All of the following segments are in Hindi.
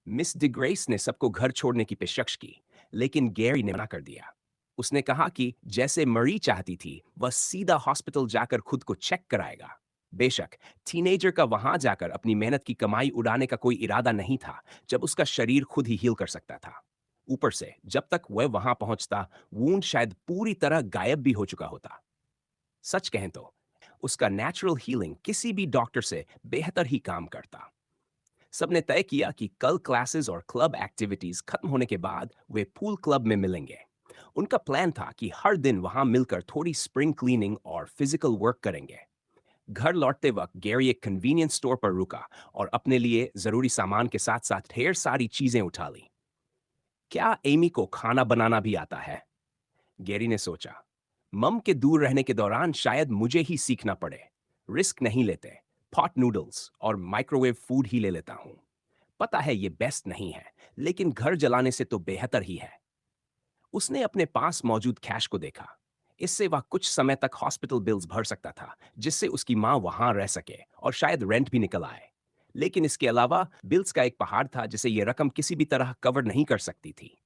मिस डिग्रेस ने सबको घर छोड़ने की पेशकश की, लेकिन गैरी ने मना कर दिया। उसने कहा कि जैसे मरी चाहती थी, वह सीधा हॉस्पिटल जाकर खुद को चेक कराएगा। बेशक, टीनेजर का वहां जाकर अपनी मेहनत की कमाई उड़ाने का कोई इरादा नहीं था, जब उसका शरीर खुद ही हील कर सकता था। ऊपर से, जब तक वह वहां पहुंचता, वूंड शायद पूरी तरह गायब भी हो चुका होता। सच कहें तो, उसका नेचुरल हीलिंग किसी भी डॉक्टर से बेहतर ही काम करता। सबने तय किया कि कल क्लासेस और क्लब एक्टिविटीज खत्म होने के बाद वे पूल क्लब में मिलेंगे। उनका प्लान था कि हर दिन वहां मिलकर थोड़ी स्प्रिंग क्लीनिंग और फिजिकल वर्क करेंगे। घर लौटते वक्त गैरी एक कन्वीनियंस स्टोर पर रुका और अपने लिए जरूरी सामान के साथ साथ ढेर सारी चीजें उठा ली। क्या एमी को खाना बनाना भी आता है? गैरी ने सोचा। मम के दूर रहने के दौरान शायद मुझे ही सीखना पड़े। रिस्क नहीं लेते। पॉट नूडल्स और माइक्रोवेव फूड ही ले लेता हूं। पता है ये बेस्ट नहीं है, लेकिन घर जलाने से तो बेहतर ही है। उसने अपने पास मौजूद कैश को देखा। इससे वह कुछ समय तक हॉस्पिटल बिल्स भर सकता था, जिससे उसकी मां वहां रह सके और शायद रेंट भी निकल आए। लेकिन इसके अलावा बिल्स का एक पहाड़ था जिसे यह रकम किसी भी तरह कवर नहीं कर सकती थी।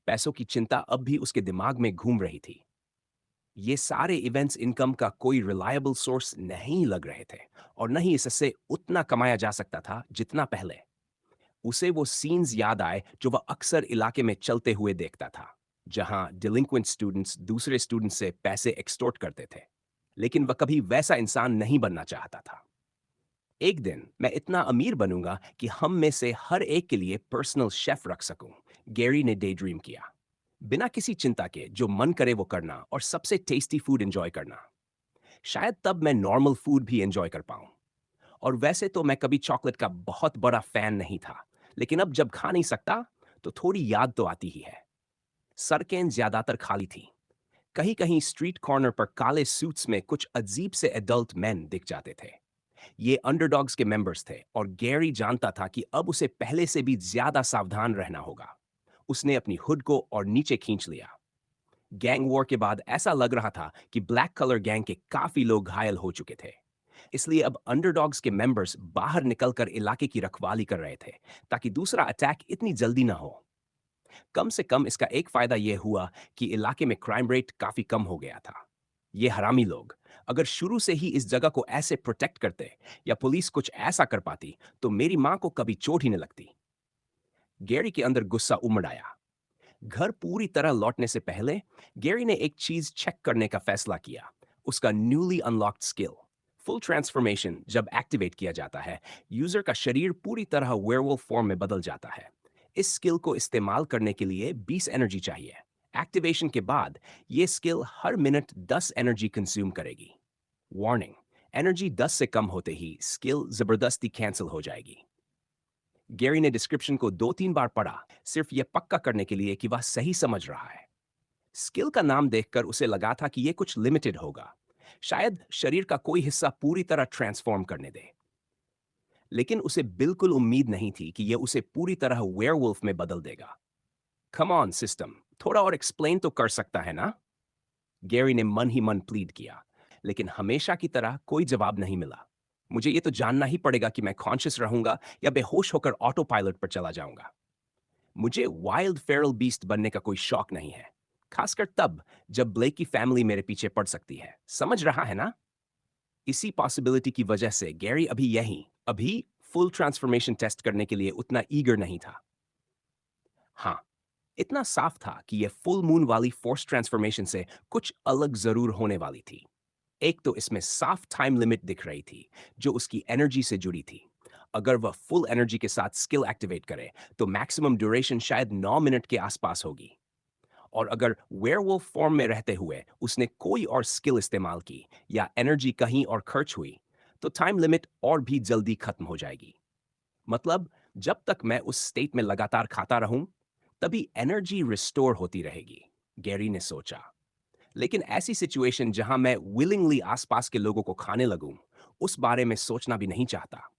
पैसों की चिंता अब भी उसके दिमाग में घूम रही थी। ये सारे इवेंट्स इनकम का कोई रिलायबल सोर्स नहीं लग रहे थे, और न ही इससे उतना कमाया जा सकता था जितना पहले। उसे वो सीन्स याद आए जो वह अक्सर इलाके में चलते हुए देखता था, जहां डिलिंक्वेंट स्टूडेंट्स दूसरे स्टूडेंट्स से पैसे एक्सटॉर्ट करते थे। लेकिन वह कभी वैसा इंसान नहीं बनना चाहता था। एक दिन मैं इतना अमीर बनूंगा कि हम में से हर एक के लिए पर्सनल शेफ रख सकूं, गैरी ने डे ड्रीम किया। बिना किसी चिंता के जो मन करे वो करना और सबसे टेस्टी फूड एंजॉय करना। शायद तब मैं नॉर्मल फूड भी एंजॉय कर पाऊं। और वैसे तो मैं कभी चॉकलेट का बहुत बड़ा फैन नहीं था, लेकिन अब जब खा नहीं सकता, तो थोड़ी याद तो आती ही है। सड़कें ज्यादातर खाली थीं। कहीं-कहीं स्ट्रीट कॉर्नर पर काले सूट्स में कुछ अजीब से एडल्ट मैन दिख जाते थे। ये अंडरडॉग्स के मेंबर्स थे, और गैरी जानता था कि अब उसे पहले से भी ज्यादा सावधान रहना होगा। उसने अपनी हुड को और नीचे खींच लिया। गैंग वॉर के बाद ऐसा लग रहा था कि ब्लैक कलर गैंग के काफी लोग घायल हो चुके थे। इसलिए अब अंडरडॉग्स के मेंबर्स बाहर निकलकर इलाके की रखवाली कर रहे थे, ताकि दूसरा अटैक इतनी जल्दी ना हो। कम से कम इसका एक फायदा यह हुआ कि इलाके में क्राइम रेट काफी कम हो गया था। ये हरामी लोग अगर शुरू से ही इस जगह को ऐसे प्रोटेक्ट करते, या पुलिस कुछ ऐसा कर पाती, तो मेरी मां को कभी चोट ही न लगती। गैरी के अंदर गुस्सा उमड़ आया। घर पूरी तरह लौटने से पहले गैरी ने एक चीज चेक करने का फैसला किया। उसका newly unlocked skill full transformation जब एक्टिवेट किया जाता है, यूजर का शरीर पूरी तरह वेयरवुल्फ फॉर्म में बदल जाता है। इस स्किल को इस्तेमाल करने के लिए 20 एनर्जी चाहिए। एक्टिवेशन के बाद यह स्किल हर मिनट 10 एनर्जी कंज्यूम करेगी। वार्निंग, एनर्जी 10 से कम होते ही स्किल जबरदस्ती कैंसिल हो जाएगी। गैरी ने डिस्क्रिप्शन को 2-3 बार पढ़ा, सिर्फ यह पक्का करने के लिए कि वह सही समझ रहा है। स्किल का नाम देखकर उसे लगा था कि यह कुछ लिमिटेड होगा, शायद शरीर का कोई हिस्सा पूरी तरह ट्रांसफॉर्म करने दे। लेकिन उसे बिल्कुल उम्मीद नहीं थी कि यह उसे पूरी तरह वेयरवुल्फ में बदल देगा। कम ऑन सिस्टम, थोड़ा और एक्सप्लेन तो कर सकता है ना? गैरी ने मन ही मन प्लीड किया, लेकिन हमेशा की तरह कोई जवाब नहीं मिला। मुझे ये तो जानना ही पड़ेगा कि मैं कॉन्शियस रहूंगा या बेहोश होकर ऑटो पायलट पर चला जाऊंगा। मुझे वाइल्ड फेरल बीस्ट बनने का कोई शौक नहीं है, खासकर तब जब ब्लेक की फैमिली मेरे पीछे पड़ सकती है। समझ रहा है ना? इसी पॉसिबिलिटी की वजह से गैरी अभी फुल ट्रांसफॉर्मेशन टेस्ट करने के लिए उतना ईगर नहीं था। हाँ, इतना साफ था कि यह फुल मून वाली फोर्स ट्रांसफॉर्मेशन से कुछ अलग जरूर होने वाली थी। एक तो इसमें साफ टाइम लिमिट दिख रही थी, जो उसकी एनर्जी से जुड़ी थी। अगर वह फुल एनर्जी के साथ स्किल एक्टिवेट करे, तो मैक्सिमम ड्यूरेशन शायद 9 मिनट के आसपास होगी। और अगर वेयरवुल्फ फॉर्म में रहते हुए उसने कोई और स्किल इस्तेमाल की, या एनर्जी कहीं और खर्च हुई, तो टाइम लिमिट और भी जल्दी खत्म हो जाएगी। मतलब, जब तक मैं उस स्टेट में लगातार खाता रहूं, तभी एनर्जी रिस्टोर होती रहेगी, गैरी ने सोचा। लेकिन ऐसी सिचुएशन जहां मैं विलिंगली आसपास के लोगों को खाने लगूं, उस बारे में सोचना भी नहीं चाहता।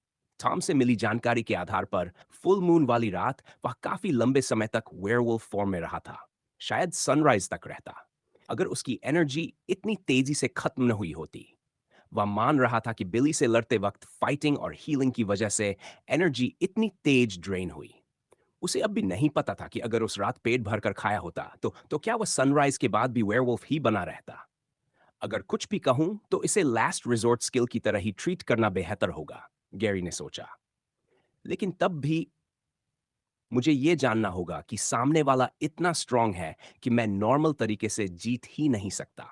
टॉम से मिली जानकारी के आधार पर फुल मून वाली रात वह काफी लंबे समय तक वेयरवुल्फ फॉर्म में रहा था, शायद सनराइज तक रहता। अगर उसकी एनर्जी इतनी तेजी से खत्म न हुई होती। वह मान रहा था कि बिली से लड़ते वक्त फाइटिंग और हीलिंग की वजह से एनर्जी इतनी तेज ड्रेन हुई। उसे अब भी नहीं पता था कि अगर उस रात पेट भरकर खाया होता तो क्या वह सनराइज के बाद भी वेयरवुल्फ ही बना रहता। अगर कुछ भी कहूं तो इसे लास्ट रिजॉर्ट स्किल की तरह ही ट्रीट करना बेहतर होगा, गैरी ने सोचा। लेकिन तब भी मुझे ये जानना होगा कि सामने वाला इतना स्ट्रांग है कि मैं नॉर्मल तरीके से जीत ही नहीं सकता।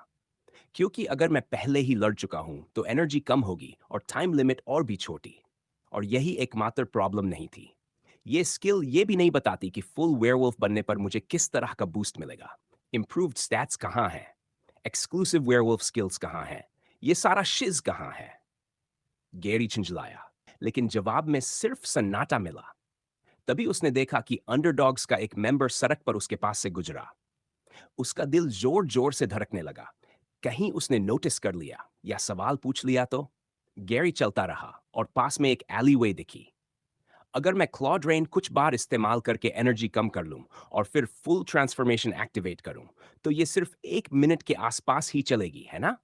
क्योंकि अगर मैं पहले ही लड़ चुका हूं तो एनर्जी कम होगी और टाइम लिमिट और भी छोटी। और यही एकमात्र प्रॉब्लम नहीं थी। ये स्किल ये भी नहीं बताती कि फुल वेयरवुल्फ बनने पर मुझे किस तरह का बूस्ट मिलेगा। इंप्रूव्ड स्टैट्स कहाँ है? एक्सक्लूसिव वेयरवुल्फ स्किल्स कहाँ है? ये सारा शिज कहाँ है? गैरी झुंझलाया, लेकिन जवाब में सिर्फ सन्नाटा मिला। तभी उसने देखा कि अंडरडॉग्स का एक मेंबर सड़क पर उसके पास से गुजरा। उसका दिल जोर जोर से धड़कने लगा। कहीं उसने नोटिस कर लिया या सवाल पूछ लिया तो। गैरी चलता रहा और पास में एक एलीवे दिखी। अगर मैं क्लॉ ड्रेन कुछ बार इस्तेमाल करके एनर्जी कम कर लूं और फिर फुल ट्रांसफॉर्मेशन एक्टिवेट करूं तो ये सिर्फ 1 मिनट के आसपास ही चलेगी, है ना?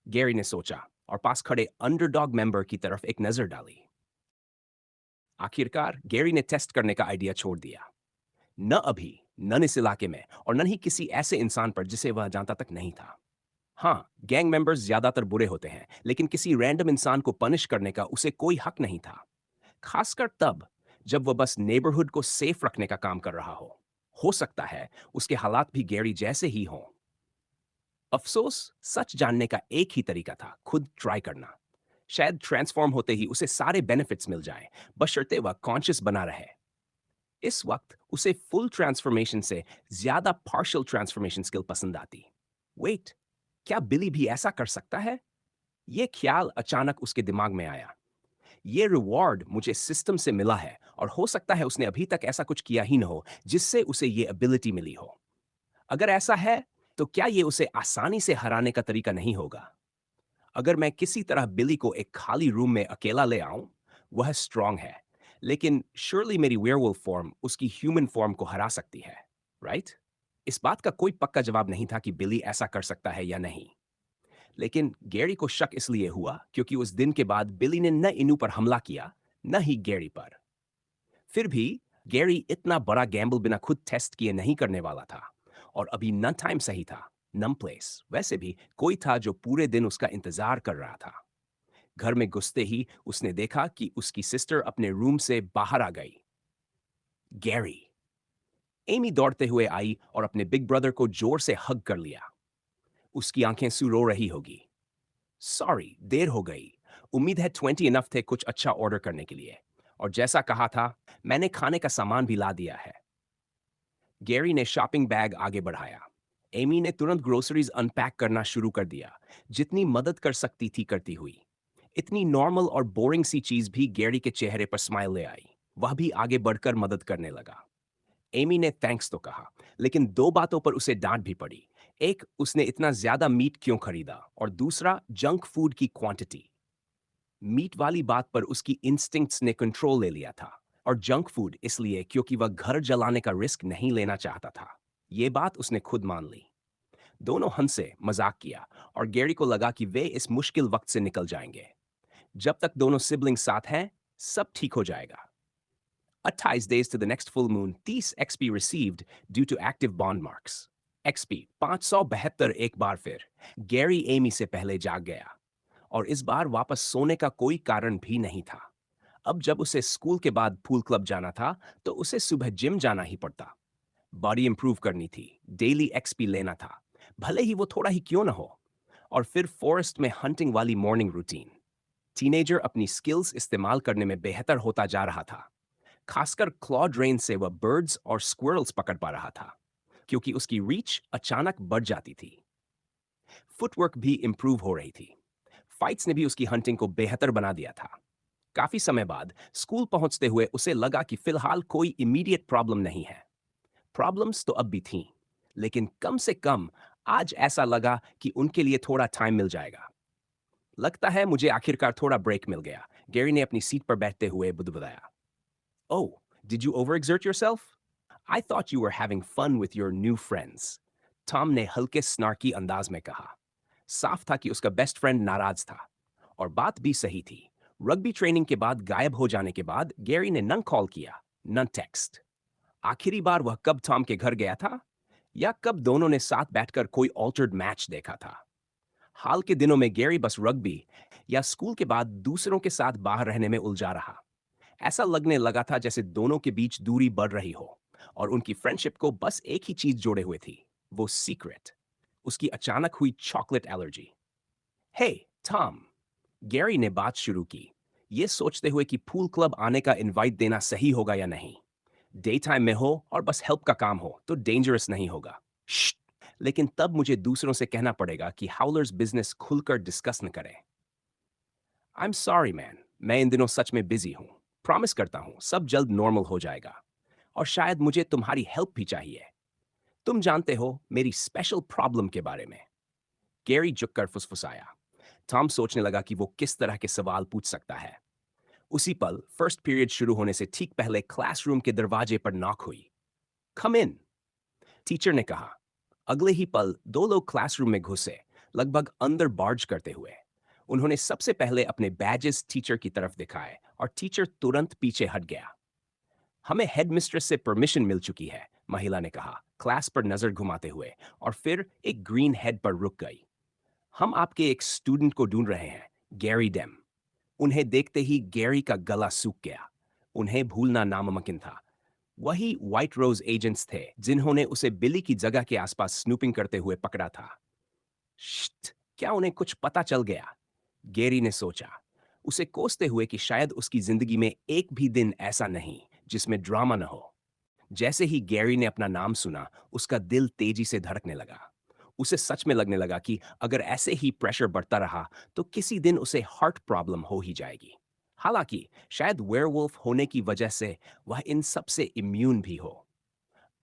गैरी ने सोचा और पास खड़े अंडरडॉग मेंबर की तरफ एक नजर डाली। आखिरकार गैरी ने टेस्ट करने का आइडिया छोड़ दिया। न अभी, न इस इलाके में और न ही किसी ऐसे इंसान पर जिसे वह जानता तक नहीं था। हाँ, गैंग मेंबर्स ज्यादातर बुरे होते हैं, लेकिन किसी रैंडम इंसान को पनिश करने का उसे कोई हक नहीं था। खासकर तब जब वह बस नेबरहुड को सेफ रखने का काम कर रहा हो। हो सकता है उसके हालात भी गैरी जैसे ही हों। अफसोस, सच जानने का एक ही तरीका था, खुद ट्राई करना। शायद ट्रांसफॉर्म होते ही उसे सारे बेनिफिट्स मिल जाएं, बशर्ते वह कॉन्शियस बना रहे। इस वक्त उसे फुल ट्रांसफॉर्मेशन से ज्यादा पार्शियल ट्रांसफॉर्मेशन स्किल पसंद आती। वेट, क्या बिली भी ऐसा कर सकता है? यह ख्याल अचानक उसके दिमाग में आया। ये रिवॉर्ड मुझे सिस्टम से मिला है और हो सकता है उसने अभी तक ऐसा कुछ किया ही न हो जिससे उसे ये एबिलिटी मिली हो। अगर ऐसा है तो क्या ये उसे आसानी से हराने का तरीका नहीं होगा? अगर मैं किसी तरह बिली को एक खाली रूम में अकेला ले आऊं, वह स्ट्रांग है, लेकिन श्योरली मेरी वेयरवुल्फ फॉर्म उसकी ह्यूमन फॉर्म को हरा सकती है, राइट? इस बात का कोई पक्का जवाब नहीं था कि बिली ऐसा कर सकता है या नहीं। लेकिन गैरी को शक इसलिए हुआ क्योंकि उस दिन के बाद बिली ने न इनू पर हमला किया, न ही गैरी पर। फिर भी गैरी इतना बड़ा गैम्बल बिना खुद टेस्ट किए नहीं करने वाला था। और अभी न टाइम सही था, न प्लेस। वैसे भी कोई था जो पूरे दिन उसका इंतजार कर रहा था। घर में घुसते ही उसने देखा कि उसकी सिस्टर अपने रूम से बाहर आ गई। गैरी। एमी दौड़ते हुए आई और अपने बिग ब्रदर को जोर से हग कर लिया। उसकी आंखें सुरो रही होगी। सॉरी, देर हो गई। उम्मीद है 20 इनफ थे कुछ अच्छा ऑर्डर करने के लिए। और जैसा कहा था, मैंने खाने का सामान भी ला दिया है। गैरी ने शॉपिंग बैग आगे बढ़ाया। एमी ने तुरंत ग्रोसरीज अनपैक करना शुरू कर दिया, जितनी मदद कर सकती थी करती हुई। इतनी नॉर्मल और बोरिंग सी चीज भी गैरी के चेहरे पर स्माइल ले आई। वह भी आगे बढ़कर मदद करने लगा। एमी ने थैंक्स तो कहा, लेकिन दो बातों पर उसे डांट भी पड़ी। एक, उसने इतना ज्यादा मीट क्यों खरीदा, और दूसरा, जंक फूड की क्वांटिटी। मीट वाली बात पर उसकी इंस्टिंक्ट्स ने कंट्रोल ले लिया था, और जंक फूड इसलिए क्योंकि वह घर जलाने का रिस्क नहीं लेना चाहता था। ये बात उसने खुद मान ली। दोनों हंसे, मजाक किया, और गैरी को लगा कि वे इस मुश्किल वक्त से निकल जाएंगे। जब तक दोनों सिबलिंग साथ हैं, सब ठीक हो जाएगा। 28 days to the next full moon, 30 XP received due to active bond marks. XP 572 एक बार फिर। गैरी एमी से पहले जाग गया, और इस बार वापस सोने का कोई कारण भी नहीं था। अब जब उसे स्कूल के बाद पूल क्लब जाना था, तो उसे सुबह जिम जाना ही पड़ता। बॉडी इंप्रूव करनी थी, डेली एक्सपी लेना था, भले ही वो थोड़ा ही क्यों ना हो। और फिर फॉरेस्ट में हंटिंग वाली मॉर्निंग रूटीन। टीनेजर अपनी स्किल्स इस्तेमाल करने में बेहतर होता जा रहा था। खासकर क्लॉड रेन से वह बर्ड्स और स्क्विरल्स पकड़ पा रहा था, क्योंकि उसकी रीच अचानक बढ़ जाती थी। फुटवर्क भी इंप्रूव हो रही थी। फाइट्स ने भी उसकी हंटिंग को बेहतर बना दिया था। काफी समय बाद स्कूल पहुंचते हुए उसे लगा कि फिलहाल कोई इमीडिएट प्रॉब्लम नहीं है। प्रॉब्लम्स तो अब भी थीं, लेकिन कम से कम आज ऐसा लगा कि उनके लिए थोड़ा टाइम मिल जाएगा। लगता है मुझे आखिरकार थोड़ा ब्रेक मिल गया, गैरी ने अपनी सीट पर बैठते हुए बुदबुदाया। Oh, did you over exert yourself? I thought you were having fun with your new friends, Tom ने हल्के स्नार्की अंदाज में कहा। साफ था कि उसका बेस्ट फ्रेंड नाराज था। और बात भी सही थी। रग्बी ट्रेनिंग के बाद गायब हो जाने के बाद गैरी ने न कॉल किया, न टेक्स्ट। आखिरी बार वह कब टॉम के घर गया था, या कब दोनों ने साथ बैठकर कोई ऑल्टर्ड मैच देखा था? हाल के दिनों में गैरी बस रग्बी या स्कूल के बाद दूसरों के साथ बाहर रहने में उलझा रहा। ऐसा लगने लगा था जैसे दोनों के बीच दूरी बढ़ रही हो, और उनकी फ्रेंडशिप को बस एक ही चीज जोड़े हुए थी, वो सीक्रेट, उसकी अचानक हुई चॉकलेट एलर्जी। हे टॉम, गैरी ने बात शुरू की, ये सोचते हुए कि पूल क्लब आने का इनवाइट देना सही होगा या नहीं। डे टाइम में हो और बस हेल्प का काम हो तो डेंजरस नहीं होगा। श्श्ट! लेकिन तब मुझे दूसरों से कहना पड़ेगा कि हाउलर्स बिजनेस खुलकर डिस्कस न करें। आई एम सॉरी मैन, मैं इन दिनों सच में बिजी हूं। प्रॉमिस करता हूं सब जल्द नॉर्मल हो जाएगा। और शायद मुझे तुम्हारी हेल्प भी चाहिए। तुम जानते हो मेरी स्पेशल प्रॉब्लम के बारे में। गैरी झुककर फुसफुसाया। टॉम सोचने लगा कि वो किस तरह के सवाल पूछ सकता है। उसी पल फर्स्ट पीरियड शुरू होने से ठीक पहले क्लासरूम के दरवाजे पर नॉक हुई। कम इन, टीचर ने कहा। अगले ही पल दो लोग क्लासरूम में घुसे, लगभग अंदर बार्ज करते हुए। उन्होंने सबसे पहले अपने बैजेस टीचर की तरफ दिखाए और टीचर तुरंत पीछे हट गया। हमें हेडमिस्ट्रेस से परमिशन मिल चुकी है, महिला ने कहा, क्लास पर नजर घुमाते हुए, और फिर एक ग्रीन हेड पर रुक गई। हम आपके एक स्टूडेंट को ढूंढ रहे हैं, गैरी डेम। उन्हें देखते ही गैरी का गला सूख गया। उन्हें भूलना नामुमकिन था। वही व्हाइट रोज एजेंट्स थे जिन्होंने उसे बिली की जगह के आसपास स्नूपिंग करते हुए पकड़ा था। शिट! क्या उन्हें कुछ पता चल गया? गैरी ने सोचा, उसे कोसते हुए कि शायद उसकी जिंदगी में एक भी दिन ऐसा नहीं जिसमें ड्रामा न हो। जैसे ही गैरी ने अपना नाम सुना, उसका दिल तेजी से धड़कने लगा। उसे सच में लगने लगा कि अगर ऐसे ही प्रेशर बढ़ता रहा तो किसी दिन उसे हार्ट प्रॉब्लम हो ही जाएगी। हालांकि शायद वेयरवुल्फ होने की वजह से वह इन सब से इम्यून भी हो।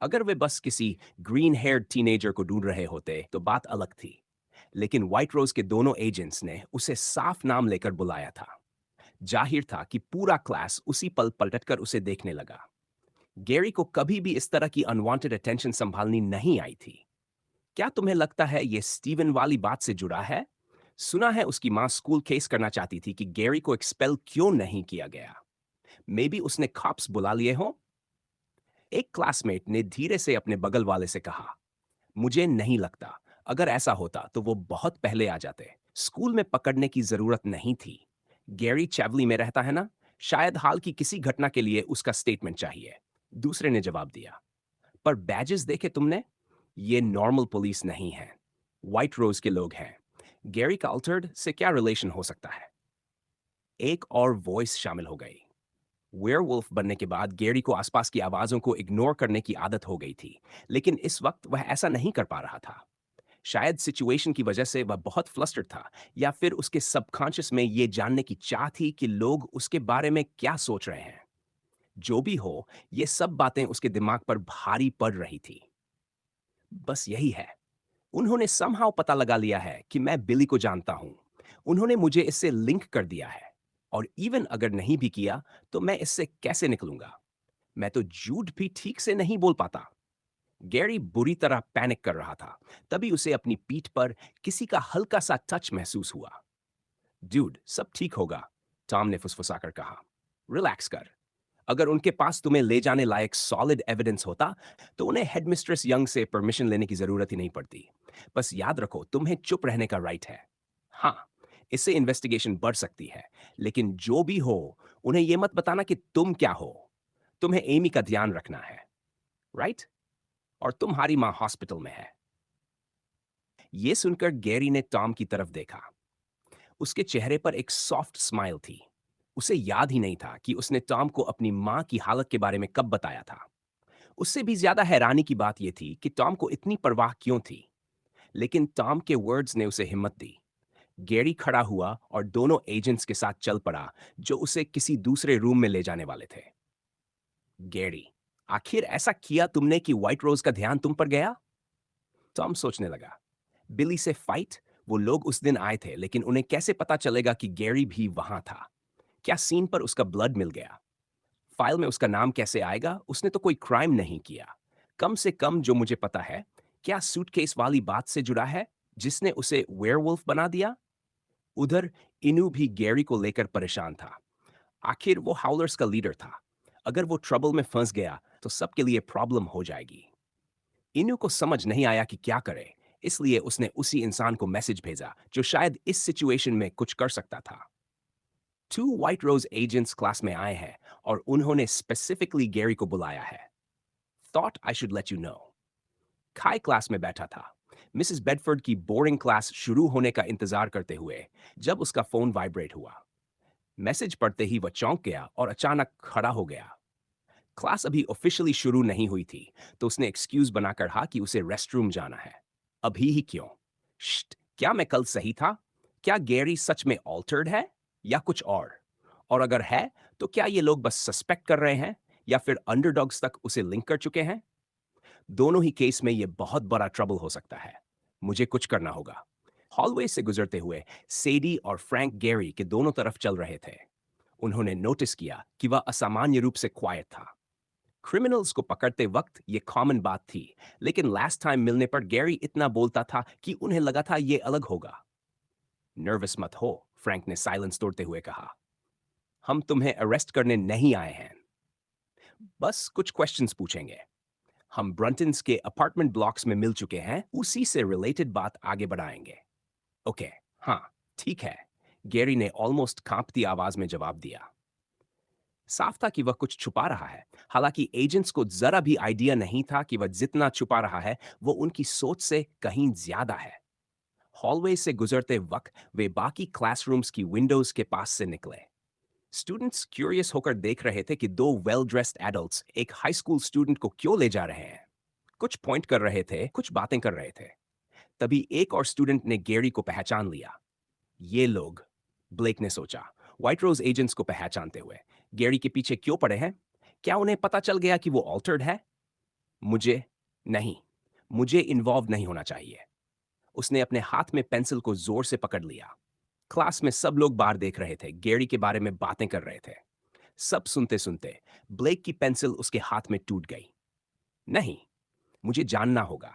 अगर वे बस किसी ग्रीन हेयर्ड टीनेजर को ढूंढ रहे होते तो बात अलग थी। लेकिन व्हाइट रोज के दोनों एजेंट्स ने उसे साफ नाम लेकर बुलाया था। जाहिर था कि पूरा क्लास उसी पल पलटकर उसे देखने लगा। गैरी को कभी भी इस तरह की अनवांटेड अटेंशन संभालनी नहीं आई थी। क्या तुम्हें लगता है ये स्टीवन वाली बात से जुड़ा है? सुना है उसकी माँ स्कूल केस करना चाहती थी कि गैरी को एक्सपेल क्यों नहीं किया गया। मे बी उसने कॉप्स बुला लिए हों? एक क्लासमेट ने धीरे से अपने बगल वाले से कहा। मुझे नहीं लगता। अगर ऐसा होता तो वो बहुत पहले आ जाते। स्कूल में पकड़ने की जरूरत नहीं थी। गैरी चैवली में रहता है ना? शायद हाल की किसी घटना के लिए उसका स्टेटमेंट चाहिए। दूसरे ने जवाब दिया। पर बैजेस देखे तुमने? ये नॉर्मल पुलिस नहीं है। व्हाइट रोज के लोग हैं। गैरी का अल्टर्ड से क्या रिलेशन हो सकता है? एक और वॉइस शामिल हो गई। वेयरवुल्फ बनने के बाद गैरी को आसपास की आवाजों को इग्नोर करने की आदत हो गई थी, लेकिन इस वक्त वह ऐसा नहीं कर पा रहा था। शायद सिचुएशन की वजह से वह बहुत फ्लस्टर्ड था, या फिर उसके सबकॉन्शियस में ये जानने की चाह थी कि लोग उसके बारे में क्या सोच रहे हैं। जो भी हो, ये सब बातें उसके दिमाग पर भारी पड़ रही थी। बस यही है, उन्होंने समहाउ पता लगा लिया है कि मैं बिली को जानता हूं। उन्होंने मुझे इससे लिंक कर दिया है। और इवन अगर नहीं भी किया तो मैं इससे कैसे निकलूंगा? मैं तो झूठ भी ठीक से नहीं बोल पाता। गैरी बुरी तरह पैनिक कर रहा था। तभी उसे अपनी पीठ पर किसी का हल्का सा टच महसूस हुआ। ड्यूड, सब ठीक होगा, टॉम ने फुसफुसाकर कहा। रिलैक्स कर। अगर उनके पास तुम्हें ले जाने लायक सॉलिड एविडेंस होता तो उन्हें हेडमिस्ट्रेस यंग से परमिशन लेने की जरूरत ही नहीं पड़ती। बस याद रखो, तुम्हें चुप रहने का राइट है। हाँ, इससे इन्वेस्टिगेशन बढ़ सकती है, लेकिन जो भी हो, उन्हें यह मत बताना कि तुम क्या हो। तुम्हें एमी का ध्यान रखना है, राइट? और तुम्हारी माँ हॉस्पिटल में है। यह सुनकर गैरी ने टॉम की तरफ देखा। उसके चेहरे पर एक सॉफ्ट स्माइल थी। उसे याद ही नहीं था कि उसने टॉम को अपनी माँ की हालत के बारे में कब बताया था। उससे भी ज्यादा हैरानी की बात यह थी कि टॉम को इतनी परवाह क्यों थी। लेकिन टॉम के वर्ड्स ने उसे हिम्मत दी। गैरी खड़ा हुआ और दोनों एजेंट्स के साथ चल पड़ा, जो उसे किसी दूसरे रूम में ले जाने वाले थे। गैरी, आखिर ऐसा किया तुमने कि व्हाइट रोज का ध्यान तुम पर गया? टॉम सोचने लगा। बिली से फाइट? वो लोग उस दिन आए थे, लेकिन उन्हें कैसे पता चलेगा कि गैरी भी वहां था? क्या सीन पर उसका ब्लड मिल गया? फाइल में उसका नाम कैसे आएगा? उसने तो कोई क्राइम नहीं किया। कम से कम जो मुझे पता है, क्या सूटकेस वाली बात से जुड़ा है, जिसने उसे वेयरवुल्फ बना दिया? उधर इनू भी गैरी को लेकर परेशान था। आखिर वो हाउलर्स का लीडर था। अगर वो ट्रबल में फंस गया तो सबके लिए प्रॉब्लम हो जाएगी। इनु को समझ नहीं आया कि क्या करे, इसलिए उसने उसी इंसान को मैसेज भेजा जो शायद इस सिचुएशन में कुछ कर सकता था। 2 व्हाइट रोज एजेंट्स क्लास में आए हैं और उन्होंने स्पेसिफिकली गैरी को बुलाया है। Thought I should let you know. खाई क्लास में बैठा था, मिसेस बेडफोर्ड की बोरिंग क्लास शुरू होने का इंतजार करते हुए, जब उसका फोन वाइब्रेट हुआ। मैसेज पढ़ते ही वह चौंक गया और अचानक खड़ा हो गया। क्लास अभी ऑफिशियली शुरू नहीं हुई थी, तो उसने एक्सक्यूज बनाकर कहा कि उसे रेस्टरूम जाना है। अभी ही क्यों? श्ट, क्या मैं कल सही था? क्या गैरी सच में ऑल्टर्ड है या कुछ और अगर है, तो क्या ये लोग बस सस्पेक्ट कर रहे हैं या फिर अंडरडॉग्स तक उसे लिंक कर चुके हैं? दोनों ही केस में ये बहुत बड़ा ट्रबल हो सकता है। मुझे कुछ करना होगा। हॉलवे से गुजरते हुए सेडी और फ्रैंक गैरी के दोनों तरफ चल रहे थे। उन्होंने नोटिस किया कि वह असामान्य रूप से क्वाइट था। क्रिमिनल्स को पकड़ते वक्त ये कॉमन बात थी, लेकिन लास्ट टाइम मिलने पर गैरी इतना बोलता था कि उन्हें लगा था ये अलग होगा। नर्वस मत हो, फ्रैंक ने साइलेंस तोड़ते हुए कहा। हम तुम्हें अरेस्ट करने नहीं आए हैं, बस कुछ क्वेश्चंस पूछेंगे। हम ब्रंटन्स के अपार्टमेंट ब्लॉक्स में मिल चुके हैं, उसी से रिलेटेड बात आगे बढ़ाएंगे। ओके, हाँ, ठीक है, गैरी ने ऑलमोस्ट कांपती आवाज में जवाब दिया। साफ था कि वह कुछ छुपा रहा है। हालांकि एजेंट्स को जरा भी आइडिया नहीं था कि वह जितना छुपा रहा है वो उनकी सोच से कहीं ज्यादा है। हॉलवे से गुजरते वक्त वे बाकी क्लासरूम्स की विंडोज के पास से निकले। स्टूडेंट्स क्यूरियस होकर देख रहे थे कि 2 वेल ड्रेस्ड एडल्ट्स एक हाई स्कूल स्टूडेंट को क्यों ले जा रहे हैं। कुछ पॉइंट कर रहे थे, कुछ बातें कर रहे थे। तभी एक और स्टूडेंट ने गैरी को पहचान लिया। ये लोग, ब्लेक ने सोचा, व्हाइट रोज एजेंट्स को पहचानते हुए गैरी के पीछे क्यों पड़े हैं? क्या उन्हें पता चल गया कि वो ऑल्टर्ड है? मुझे नहीं, मुझे इन्वॉल्व नहीं होना चाहिए। उसने अपने हाथ में पेंसिल को जोर से पकड़ लिया। क्लास में सब लोग बाहर देख रहे थे, गैरी के बारे में बातें कर रहे थे। सब सुनते सुनते ब्लेक की पेंसिल उसके हाथ में टूट गई। नहीं, मुझे जानना होगा,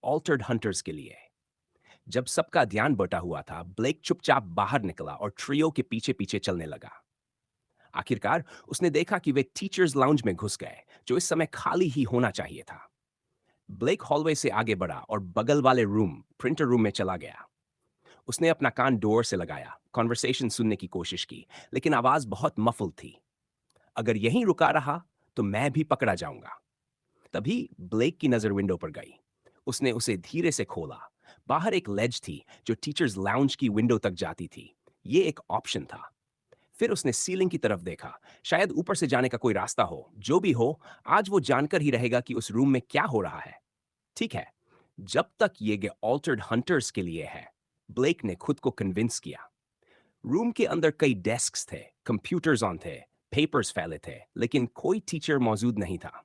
ऑल्टर्ड हंटर्स के लिए। जब सबका ध्यान बटा हुआ था, ब्लेक चुपचाप बाहर निकला और ट्रियो के पीछे पीछे चलने लगा। आखिरकार उसने देखा कि वे टीचर्स लाउंज में घुस गए, जो इस समय खाली ही होना चाहिए था। ब्लेक हॉलवे से आगे बढ़ा और बगल वाले रूम, प्रिंटर रूम में चला गया। उसने अपना कान डोर से लगाया, कॉन्वर्सेशन सुनने की कोशिश की, लेकिन आवाज बहुत मफल थी। अगर यहीं रुका रहा तो मैं भी पकड़ा जाऊंगा। तभी ब्लेक की नजर विंडो पर गई। उसने उसे धीरे से खोला। बाहर एक लेज थी जो टीचर्स लाउंज की विंडो तक जाती थी। ये एक ऑप्शन था। फिर उसने सीलिंग की तरफ देखा। शायद ऊपर से जाने का कोई रास्ता हो। जो भी हो, आज वो जानकर ही रहेगा कि उस रूम में क्या हो रहा है। ठीक है, जब तक ये ऑल्टर्ड हंटर्स के लिए है, ब्लेक ने खुद को कन्विंस किया। रूम के अंदर कई डेस्क्स थे, कंप्यूटर्स ऑन थे, पेपर्स फैले थे, लेकिन कोई टीचर मौजूद नहीं था।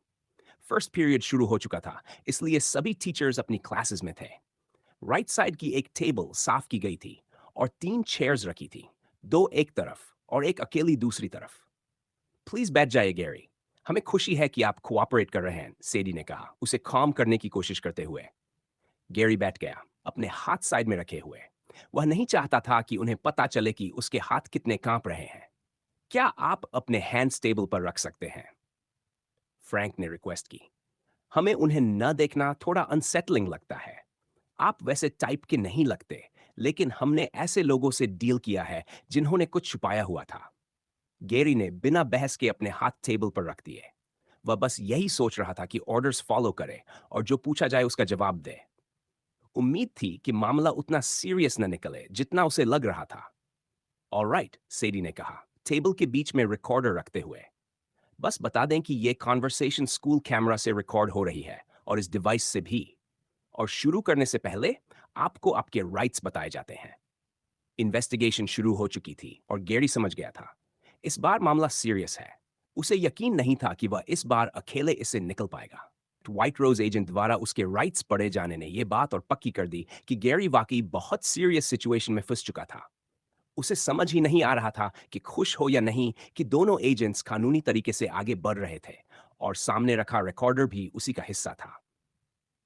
फर्स्ट पीरियड शुरू हो चुका था, इसलिए सभी टीचर्स अपनी क्लासेस में थे। राइट साइड की एक टेबल साफ की गई थी और 3 चेयर्स रखी थी, 2 एक तरफ और एक अकेली दूसरी तरफ। प्लीज बैठ जाइए गैरी, हमें खुशी है कि आप कोऑपरेट कर रहे हैं, सेडी ने कहा, उसे काम करने की कोशिश करते हुए। गैरी बैठ गया, अपने हाथ साइड में रखे हुए। वह नहीं चाहता था कि उन्हें पता चले कि उसके हाथ कितने कांप रहे हैं। क्या आप अपने हैंड्स टेबल पर रख सकते हैं? फ्रैंक ने रिक्वेस्ट की। हमें उन्हें न देखना थोड़ा अनसेटलिंग लगता है। आप वैसे टाइप के नहीं लगते, लेकिन हमने ऐसे लोगों से डील किया है जिन्होंने कुछ छुपाया हुआ था। गैरी ने बिना बहस के अपने हाथ टेबल पर रख दिए। वह बस यही सोच रहा था कि ऑर्डर्स फॉलो करे और जो पूछा जाए उसका जवाब दे। उम्मीद थी कि मामला उतना सीरियस न निकले जितना उसे लग रहा था। ऑलराइट, सेडी ने कहा, टेबल के बीच में रिकॉर्डर रखते हुए। बस बता दें कि यह कॉन्वर्सेशन स्कूल कैमरा से रिकॉर्ड हो रही है और इस डिवाइस से भी। और शुरू करने से पहले आपको आपके राइट्स बताए जाते हैं। इन्वेस्टिगेशन शुरू हो चुकी थी और गैरी समझ गया था, इस बार मामला सीरियस है। उसे यकीन नहीं था कि वह इस बार अकेले इससे निकल पाएगा। व्हाइट रोज एजेंट द्वारा उसके राइट्स पढ़े जाने ने यह बात और पक्की कर दी कि गैरी वाकई बहुत सीरियस सिचुएशन में फंस चुका था। उसे समझ ही नहीं आ रहा था कि खुश हो या नहीं कि दोनों एजेंट्स कानूनी तरीके से आगे बढ़ रहे थे और सामने रखा रिकॉर्डर भी उसी का हिस्सा था।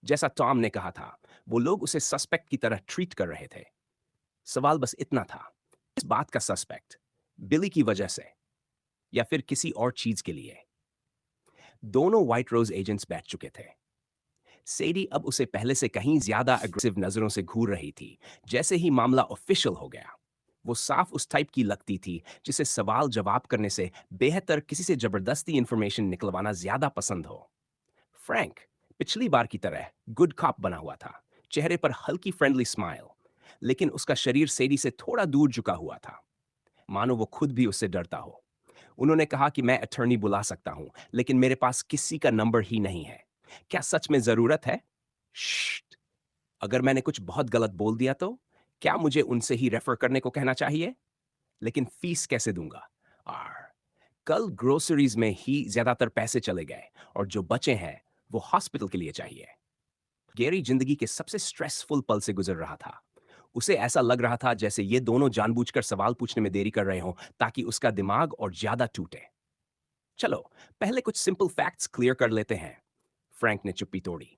जैसा टॉम ने कहा था, वो लोग उसे सस्पेक्ट की तरह ट्रीट कर रहे थे। सवाल बस इतना था, इस बात का सस्पेक्ट बिली की वजह से या फिर किसी और चीज के लिए। दोनों व्हाइट रोज एजेंट्स बैठ चुके थे। सेडी अब उसे पहले से कहीं ज्यादा अग्रेसिव नजरों से घूर रही थी। जैसे ही मामला ऑफिशियल हो गया, वो साफ उस टाइप की लगती थी जिसे सवाल जवाब करने से बेहतर किसी से जबरदस्ती इंफॉर्मेशन निकलवाना ज्यादा पसंद हो। फ्रैंक पिछली बार की तरह गुड कॉप बना हुआ था, चेहरे पर हल्की फ्रेंडली स्माइल, लेकिन उसका शरीर सेडी से थोड़ा दूर झुका हुआ था, मानो वो खुद भी उससे डरता हो। उन्होंने कहा कि मैं अटर्नी बुला सकता हूं, लेकिन मेरे पास किसी का नंबर ही नहीं है। क्या सच में जरूरत है? श्श्ट! अगर मैंने कुछ बहुत गलत बोल दिया तो? क्या मुझे उनसे ही रेफर करने को कहना चाहिए? लेकिन फीस कैसे दूंगा? आर कल ग्रोसरीज में ही ज्यादातर पैसे चले गए और जो बचे हैं वो हॉस्पिटल के लिए चाहिए। गैरी जिंदगी के सबसे स्ट्रेसफुल पल से गुजर रहा था। उसे ऐसा लग रहा था जैसे ये दोनों जानबूझकर सवाल पूछने में देरी कर रहे हों ताकि उसका दिमाग और ज्यादा टूटे। चलो, पहले कुछ सिंपल फैक्ट्स क्लियर कर लेते हैं। फ्रैंक ने चुप्पी तोड़ी।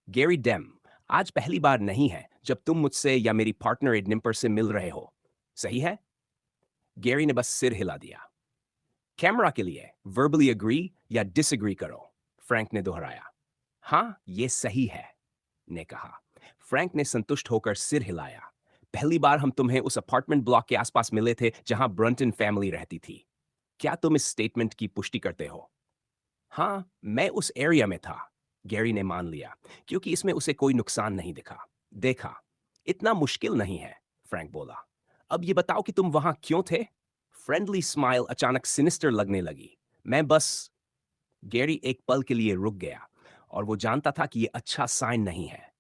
गैरी डेम, आज पहली बार नहीं है जब तुम मुझसे या मेरी पार्टनर एडनिम्पर से मिल रहे हो, सही है? गैरी ने बस सिर हिला दिया। कैमरा के लिए वर्बली एग्री या डिसएग्री करो, फ्रैंक ने दोहराया। हाँ, ये सही है, ने कहा। फ्रैंक ने संतुष्ट होकर सिर हिलाया। पहली बार हम तुम्हें उस अपार्टमेंट ब्लॉक के आसपास मिले थे जहां ब्रंटन फैमिली रहती थी। क्या तुम इस स्टेटमेंट की पुष्टि करते हो? हाँ, मैं उस एरिया में था, गैरी ने मान लिया, क्योंकि इसमें उसे कोई नुकसान नहीं दिखा। देखा, इतना मुश्किल नहीं है, फ्रैंक बोला। अब ये बताओ कि तुम वहां क्यों थे? फ्रेंडली स्माइल अचानक सिनिस्टर लगने लगी। मैं बस गैरी एक पल के लिए रुक गया, और वो जानता था कि ये अच्छा साइन नहीं है।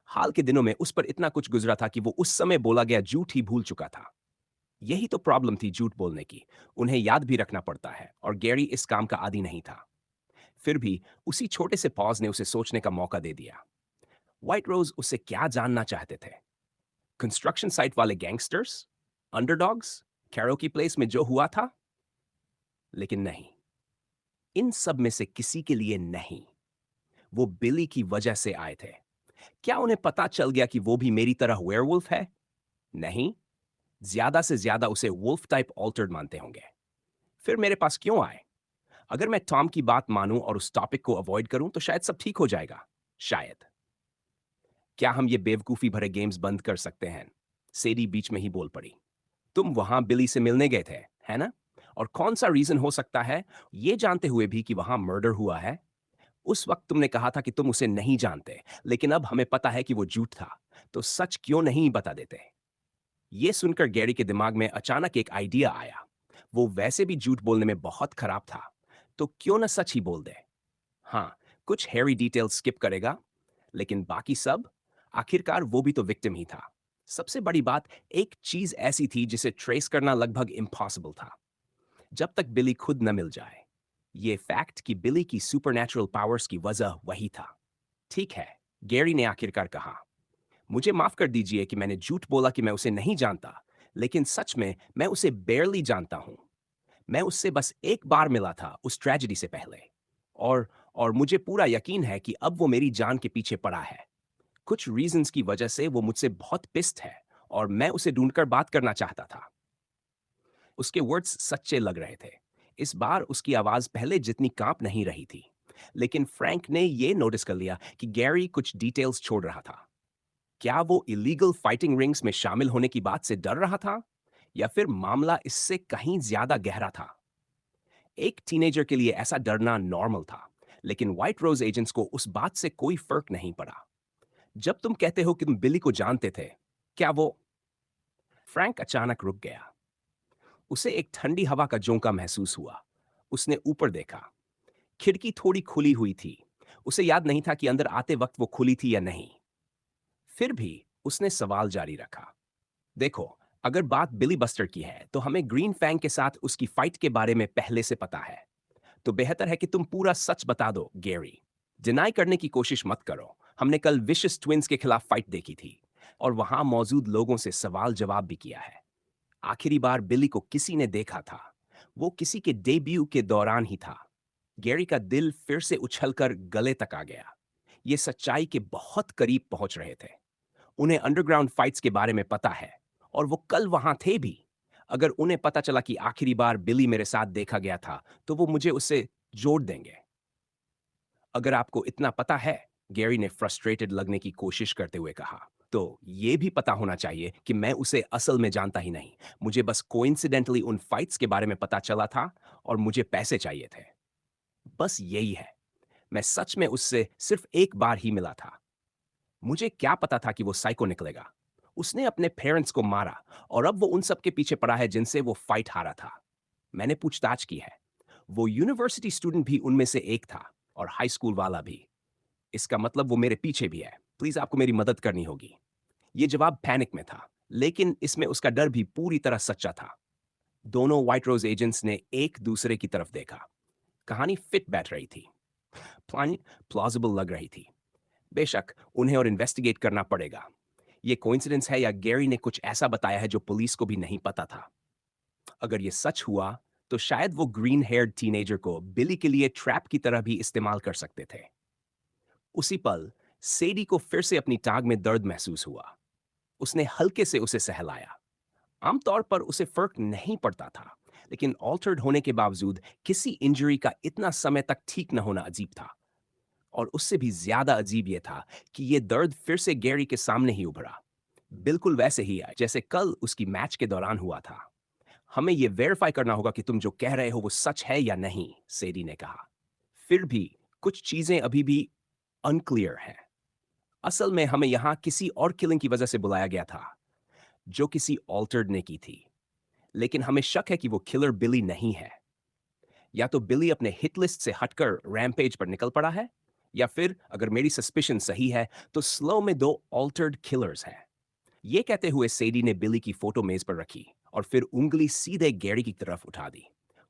हाल के दिनों में उस पर इतना कुछ गुजरा था कि वो उस समय बोला गया झूठ ही भूल चुका था। यही तो प्रॉब्लम थी झूठ बोलने की, उन्हें याद भी रखना पड़ता है, और गैरी इस काम का आदी नहीं था। फिर भी उसी छोटे से पॉज ने उसे सोचने का मौका दे दिया। व्हाइट रोज उससे क्या जानना चाहते थे? कंस्ट्रक्शन साइट वाले गैंगस्टर्स, अंडरडॉग्स, कैरोकी प्लेस में जो हुआ था? लेकिन नहीं, इन सब में से किसी के लिए नहीं। वो बिली की वजह से आए थे। क्या उन्हें पता चल गया कि वो भी मेरी तरह वेयरवुल्फ है? नहीं, ज्यादा से ज्यादा उसे वुल्फ टाइप ऑल्टर्ड मानते होंगे। फिर मेरे पास क्यों आए? अगर मैं टॉम की बात मानूं और उस टॉपिक को अवॉइड करूं तो शायद सब ठीक हो जाएगा। शायद। क्या हम ये बेवकूफी भरे गेम्स बंद कर सकते हैं? सेडी बीच में ही बोल पड़ी। तुम वहां बिली से मिलने गए थे, है ना? और कौन सा रीजन हो सकता है, ये जानते हुए भी कि वहां मर्डर हुआ है? उस वक्त तुमने कहा था कि तुम उसे नहीं जानते, लेकिन अब हमें पता है कि वो झूठ था। तो सच क्यों नहीं बता देते? ये सुनकर गैरी के दिमाग में अचानक एक आइडिया आया। वो वैसे भी झूठ बोलने में बहुत खराब था, तो क्यों ना सच ही बोल दे। हाँ, कुछ हैवी डिटेल स्किप करेगा, लेकिन बाकी सब, आखिरकार वो भी तो विक्टिम ही था। सबसे बड़ी बात, एक चीज ऐसी थी जिसे ट्रेस करना लगभग इम्पॉसिबल था, जब तक बिली खुद न मिल जाए। ये फैक्ट कि बिली की सुपरनैचुरल पावर्स की वजह वही था। ठीक है, गैरी ने आखिरकार कहा, मुझे माफ कर दीजिए कि मैंने झूठ बोला कि मैं उसे नहीं जानता, लेकिन सच में मैं उसे बेयरली जानता हूं। मैं उससे बस एक बार मिला था उस ट्रेजेडी से पहले, और और मुझे पूरा यकीन है कि अब वो मेरी जान के पीछे पड़ा है। कुछ रीजंस की वजह से वो मुझसे बहुत पिस्ट है, और मैं उसे ढूंढकर बात करना चाहता था। उसके वर्ड्स सच्चे लग रहे थे। इस बार उसकी आवाज पहले जितनी कांप नहीं रही थी। लेकिन फ्रैंक ने यह नोटिस कर लिया कि गैरी कुछ डिटेल्स छोड़ रहा था। क्या वो इलीगल फाइटिंग रिंग्स में शामिल होने की बात से डर रहा था, या फिर मामला इससे कहीं ज्यादा गहरा था? एक टीनेजर के लिए ऐसा डरना नॉर्मल था, लेकिन व्हाइट रोज एजेंट्स को उस बात से कोई फर्क नहीं पड़ा। जब तुम कहते हो कि तुम बिली को जानते थे, क्या वो? फ्रैंक अचानक रुक गया। उसे एक ठंडी हवा का झोंका महसूस हुआ। उसने ऊपर देखा। खिड़की थोड़ी खुली हुई थी। उसे याद नहीं था कि अंदर आते वक्त वो खुली थी या नहीं। फिर भी उसने सवाल जारी रखा। देखो, अगर बात बिली बस्टर की है तो हमें ग्रीन फैंग के साथ उसकी फाइट के बारे में पहले से पता है। तो बेहतर है कि तुम पूरा सच बता दो, गैरी। डिनाई करने की कोशिश मत करो। हमने कल विशियस ट्विंस के खिलाफ फाइट देखी थी, और वहां मौजूद लोगों से सवाल जवाब भी किया है। आखिरी बार बिली को किसी ने देखा था, वो किसी के डेब्यू के दौरान ही था। गैरी का दिल फिर से उछलकर गले तक आ गया। ये सच्चाई के बहुत करीब पहुंच रहे थे। उन्हें अंडरग्राउंड फाइट्स के बारे में पता है, और वो कल वहां थे भी। अगर उन्हें पता चला कि आखिरी बार बिली मेरे साथ देखा गया था, तो वो मुझे उससे जोड़ देंगे। अगर आपको इतना पता है, गैरी ने फ्रस्ट्रेटेड लगने की कोशिश करते हुए कहा, तो ये भी पता होना चाहिए कि मैं उसे असल में जानता ही नहीं। मुझे बस कोइंसिडेंटली उन फाइट्स के बारे में पता चला था और मुझे पैसे चाहिए थे। बस यही है। मैं सच में उससे सिर्फ एक बार ही मिला था। मुझे क्या पता था कि वो साइको निकलेगा। उसने अपने पेरेंट्स को मारा और अब वो उन सब के पीछे पड़ा है जिनसे वो फाइट हारा था। मैंने पूछताछ की है। वो यूनिवर्सिटी स्टूडेंट भी उनमें से एक था और हाई स्कूल वाला भी। इसका मतलब वो मेरे पीछे भी है। प्लीज आपको मेरी मदद करनी होगी। ये जवाब पैनिक में था, लेकिन इसमें उसका डर भी पूरी तरह सच्चा था। दोनों व्हाइट रोज एजेंट्स ने एक दूसरे की तरफ देखा। कहानी फिट बैठ रही थी। प्लान प्लॉजिबल लग रही थी। बेशक उन्हें और इन्वेस्टिगेट करना पड़ेगा। ये कोइंसिडेंस है या गैरी ने कुछ ऐसा बताया है जो पुलिस को भी नहीं पता था। अगर ये सच हुआ, तो शायद वो ग्रीन हेयर्ड टीनेजर को बिली के लिए ट्रैप की तरह भी इस्तेमाल कर सकते थे। उसी पल सेडी को फिर से अपनी टांग में दर्द महसूस हुआ। उसने हल्के से उसे सहलाया। आमतौर पर उसे फर्क नहीं पड़ता था, लेकिन ऑल्टर्ड होने के बावजूद किसी इंजरी का इतना समय तक ठीक न होना अजीब था। और उससे भी ज्यादा अजीब यह था कि यह दर्द फिर से गैरी के सामने ही उभरा। बिल्कुल वैसे ही जैसे कल उसकी मैच के दौरान हुआ था। हमें यह वेरीफाई करना होगा कि तुम जो कह रहे हो वो सच है या नहीं, सेडी ने कहा। फिर भी कुछ चीजें अभी भी अनक्लियर हैं। असल में हमें यहां किसी और किलिंग की वजह से बुलाया गया था, जो किसी ऑल्टर्ड ने की थी। लेकिन हमें शक है कि वो किलर बिली नहीं है। या तो बिली अपने हिट लिस्ट से हटकर रैम्पेज पर निकल पड़ा है, या फिर अगर मेरी सस्पिशन सही है, तो स्लो में दो ऑल्टर्ड किलर्स हैं। ये कहते हुए सेडी ने बिली की फोटो मेज पर रखी और फिर उंगली सीधे गैरी की तरफ उठा दी।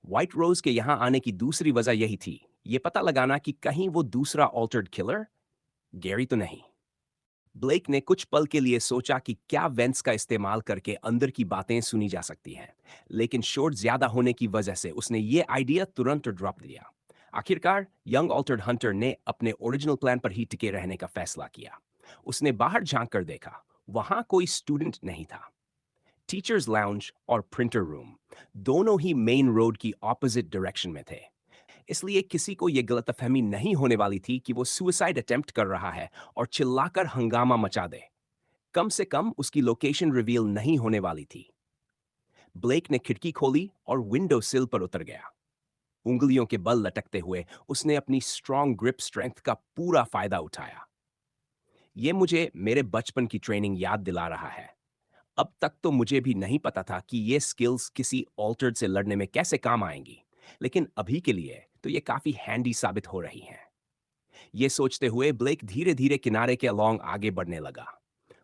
व्हाइट रोज के यहां आने की दूसरी वजह यही थी, ये पता लगाना कि कहीं वो दूसरा ऑल्टर्ड किलर गैरी तो नहीं। ब्लेक ने कुछ पल के लिए सोचा कि क्या वेंट्स का इस्तेमाल करके अंदर की बातें सुनी जा सकती हैं, लेकिन शोर ज्यादा होने की वजह से उसने ये आइडिया तुरंत ड्रॉप दिया। आखिरकार यंग ऑल्टर्ड हंटर ने अपने ओरिजिनल प्लान पर ही टिके रहने का फैसला किया। उसने बाहर झांक कर देखा। वहां कोई स्टूडेंट नहीं था। टीचर्स लाउंज और प्रिंटर रूम दोनों ही मेन रोड की ऑपोजिट डायरेक्शन में थे। इसलिए किसी को यह गलतफहमी नहीं होने वाली थी कि वो सुसाइड अटेम्प्ट कर रहा है और चिल्लाकर हंगामा मचा दे। कम से कम उसकी लोकेशन रिवील नहीं होने वाली थी। ब्लेक ने खिड़की खोली और विंडो सिल पर उतर गया। उंगलियों के बल लटकते हुए उसने अपनी स्ट्रॉन्ग ग्रिप स्ट्रेंथ का पूरा फायदा उठाया। यह मुझे मेरे बचपन की ट्रेनिंग याद दिला रहा है। अब तक तो मुझे भी नहीं पता था कि ये स्किल्स किसी ऑल्टर्ड से लड़ने में कैसे काम आएंगी, लेकिन अभी के लिए तो ये काफी हैंडी साबित हो रही हैं। ये सोचते हुए ब्लेक धीरे धीरे किनारे के अलोंग आगे बढ़ने लगा।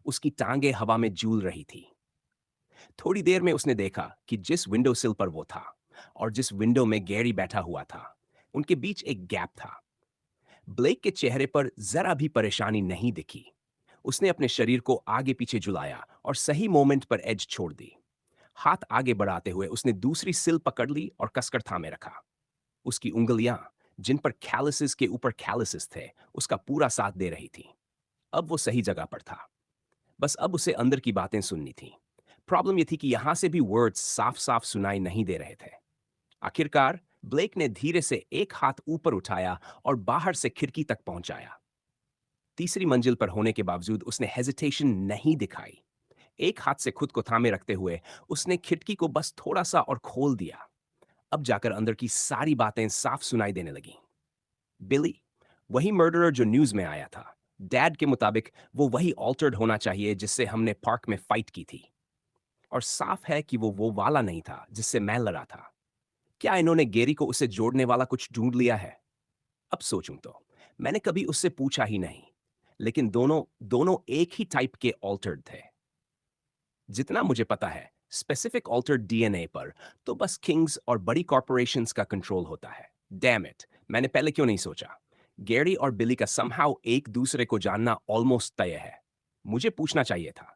उसकी टांगे हवा में झूल रही थी। थोड़ी देर में उसने देखा कि जिस विंडो सिल पर वो था और जिस विंडो में गैरी बैठा हुआ था, उनके बीच एक गैप था। ब्लेक के चेहरे पर जरा भी परेशानी नहीं दिखी। उसने अपने शरीर को आगे पीछे झुलाया और सही मोमेंट पर एज छोड़ दी। हाथ आगे बढ़ाते हुए उसने दूसरी सिल पकड़ ली और कसकर थामे रखा। उसकी उंगलियां, जिन पर कैलिसेस के ऊपर कैलिसेस थे, उसका पूरा साथ दे रही थी। अब वो सही जगह पर था। बस अब उसे अंदर की बातें सुननी थी। प्रॉब्लम यह थी कि यहां से भी वर्ड्स साफ साफ सुनाई नहीं दे रहे थे। आखिरकार ब्लेक ने धीरे से एक हाथ ऊपर उठाया और बाहर से खिड़की तक पहुंचाया। तीसरी मंजिल पर होने के बावजूद उसने हेजिटेशन नहीं दिखाई। एक हाथ से खुद को थामे रखते हुए उसने खिड़की को बस थोड़ा सा और खोल दिया। अब जाकर अंदर की सारी बातें साफ सुनाई देने लगीं। बिली, वही मर्डरर जो न्यूज में आया था। डैड के मुताबिक वो वही ऑल्टर्ड होना चाहिए जिससे हमने पार्क में फाइट की थी। और साफ है कि वो वाला नहीं था जिससे मैं लड़ा था। क्या इन्होंने गेरी को उससे जोड़ने वाला कुछ ढूंढ लिया है? अब सोचूं तो मैंने कभी उससे पूछा ही नहीं। लेकिन दोनों दोनों एक ही टाइप के ऑल्टर्ड थे। जितना मुझे पता है, स्पेसिफिक ऑल्टर्ड डीएनए पर तो बस किंग्स और बड़ी कॉरपोरेशंस का कंट्रोल होता है। डैम इट, मैंने पहले क्यों नहीं सोचा? गैरी और बिली का समहाउ एक दूसरे को जानना ऑलमोस्ट तय है। मुझे पूछना चाहिए था।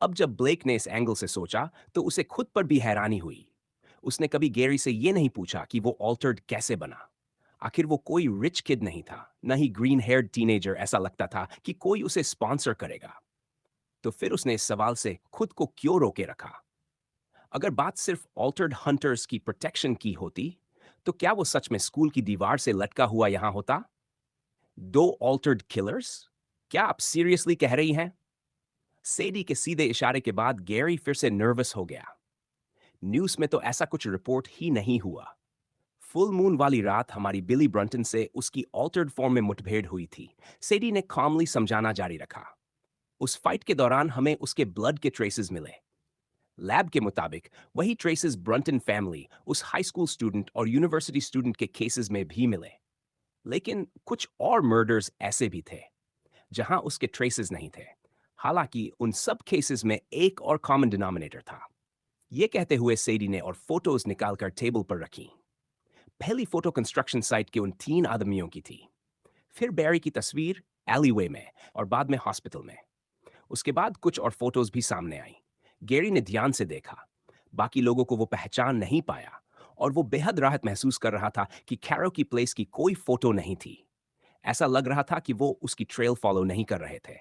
अब जब ब्लेक ने इस एंगल से सोचा, तो उसे खुद पर भी हैरानी हुई। उसने कभी गैरी से यह नहीं पूछा कि वो ऑल्टर्ड कैसे बना। आखिर वो कोई रिच किड नहीं था, न ही ग्रीन हेयर्ड टीनेजर ऐसा लगता था कि कोई उसे स्पॉन्सर करेगा। तो फिर उसने इस सवाल से खुद को क्यों रोके रखा? अगर बात सिर्फ ऑल्टर्ड हंटर्स की प्रोटेक्शन की होती, तो क्या वो सच में स्कूल की दीवार से लटका हुआ यहां होता? दो ऑल्टर्ड किलर्स? क्या आप सीरियसली कह रही हैं? सेडी के सीधे इशारे के बाद गैरी फिर से नर्वस हो गया। न्यूज़ में तो ऐसा कुछ रिपोर्ट ही नहीं हुआ। फुल मून वाली रात हमारी बिली ब्रंटन से उसकी ऑल्टर्ड फॉर्म में मुठभेड़ हुई थी। सेडी ने कामली समझाना जारी रखा। उस फाइट के दौरान हमें उसके ब्लड के ट्रेसेस मिले। लैब के मुताबिक वही ट्रेसेस ब्रंटन फैमिली, उस हाई स्कूल स्टूडेंट और यूनिवर्सिटी स्टूडेंट के केसेस में भी मिले। लेकिन कुछ और मर्डर्स ऐसे भी थे जहां उसके ट्रेसेस नहीं थे। हालांकि उन सब केसेस में एक और कॉमन डिनोमिनेटर था। ये कहते हुए सेडी ने और फोटोज निकालकर टेबल पर रखी। पहली फोटो कंस्ट्रक्शन साइट के उन 3 आदमियों की थी। फिर बैरी की तस्वीर एलीवे में और बाद में हॉस्पिटल में। उसके बाद कुछ और फोटोज भी सामने आई। गैरी ने ध्यान से देखा। बाकी लोगों को वो पहचान नहीं पाया और वो बेहद राहत महसूस कर रहा था कि कैरो की प्लेस की कोई फोटो नहीं थी। ऐसा लग रहा था कि वो उसकी ट्रेल फॉलो नहीं कर रहे थे,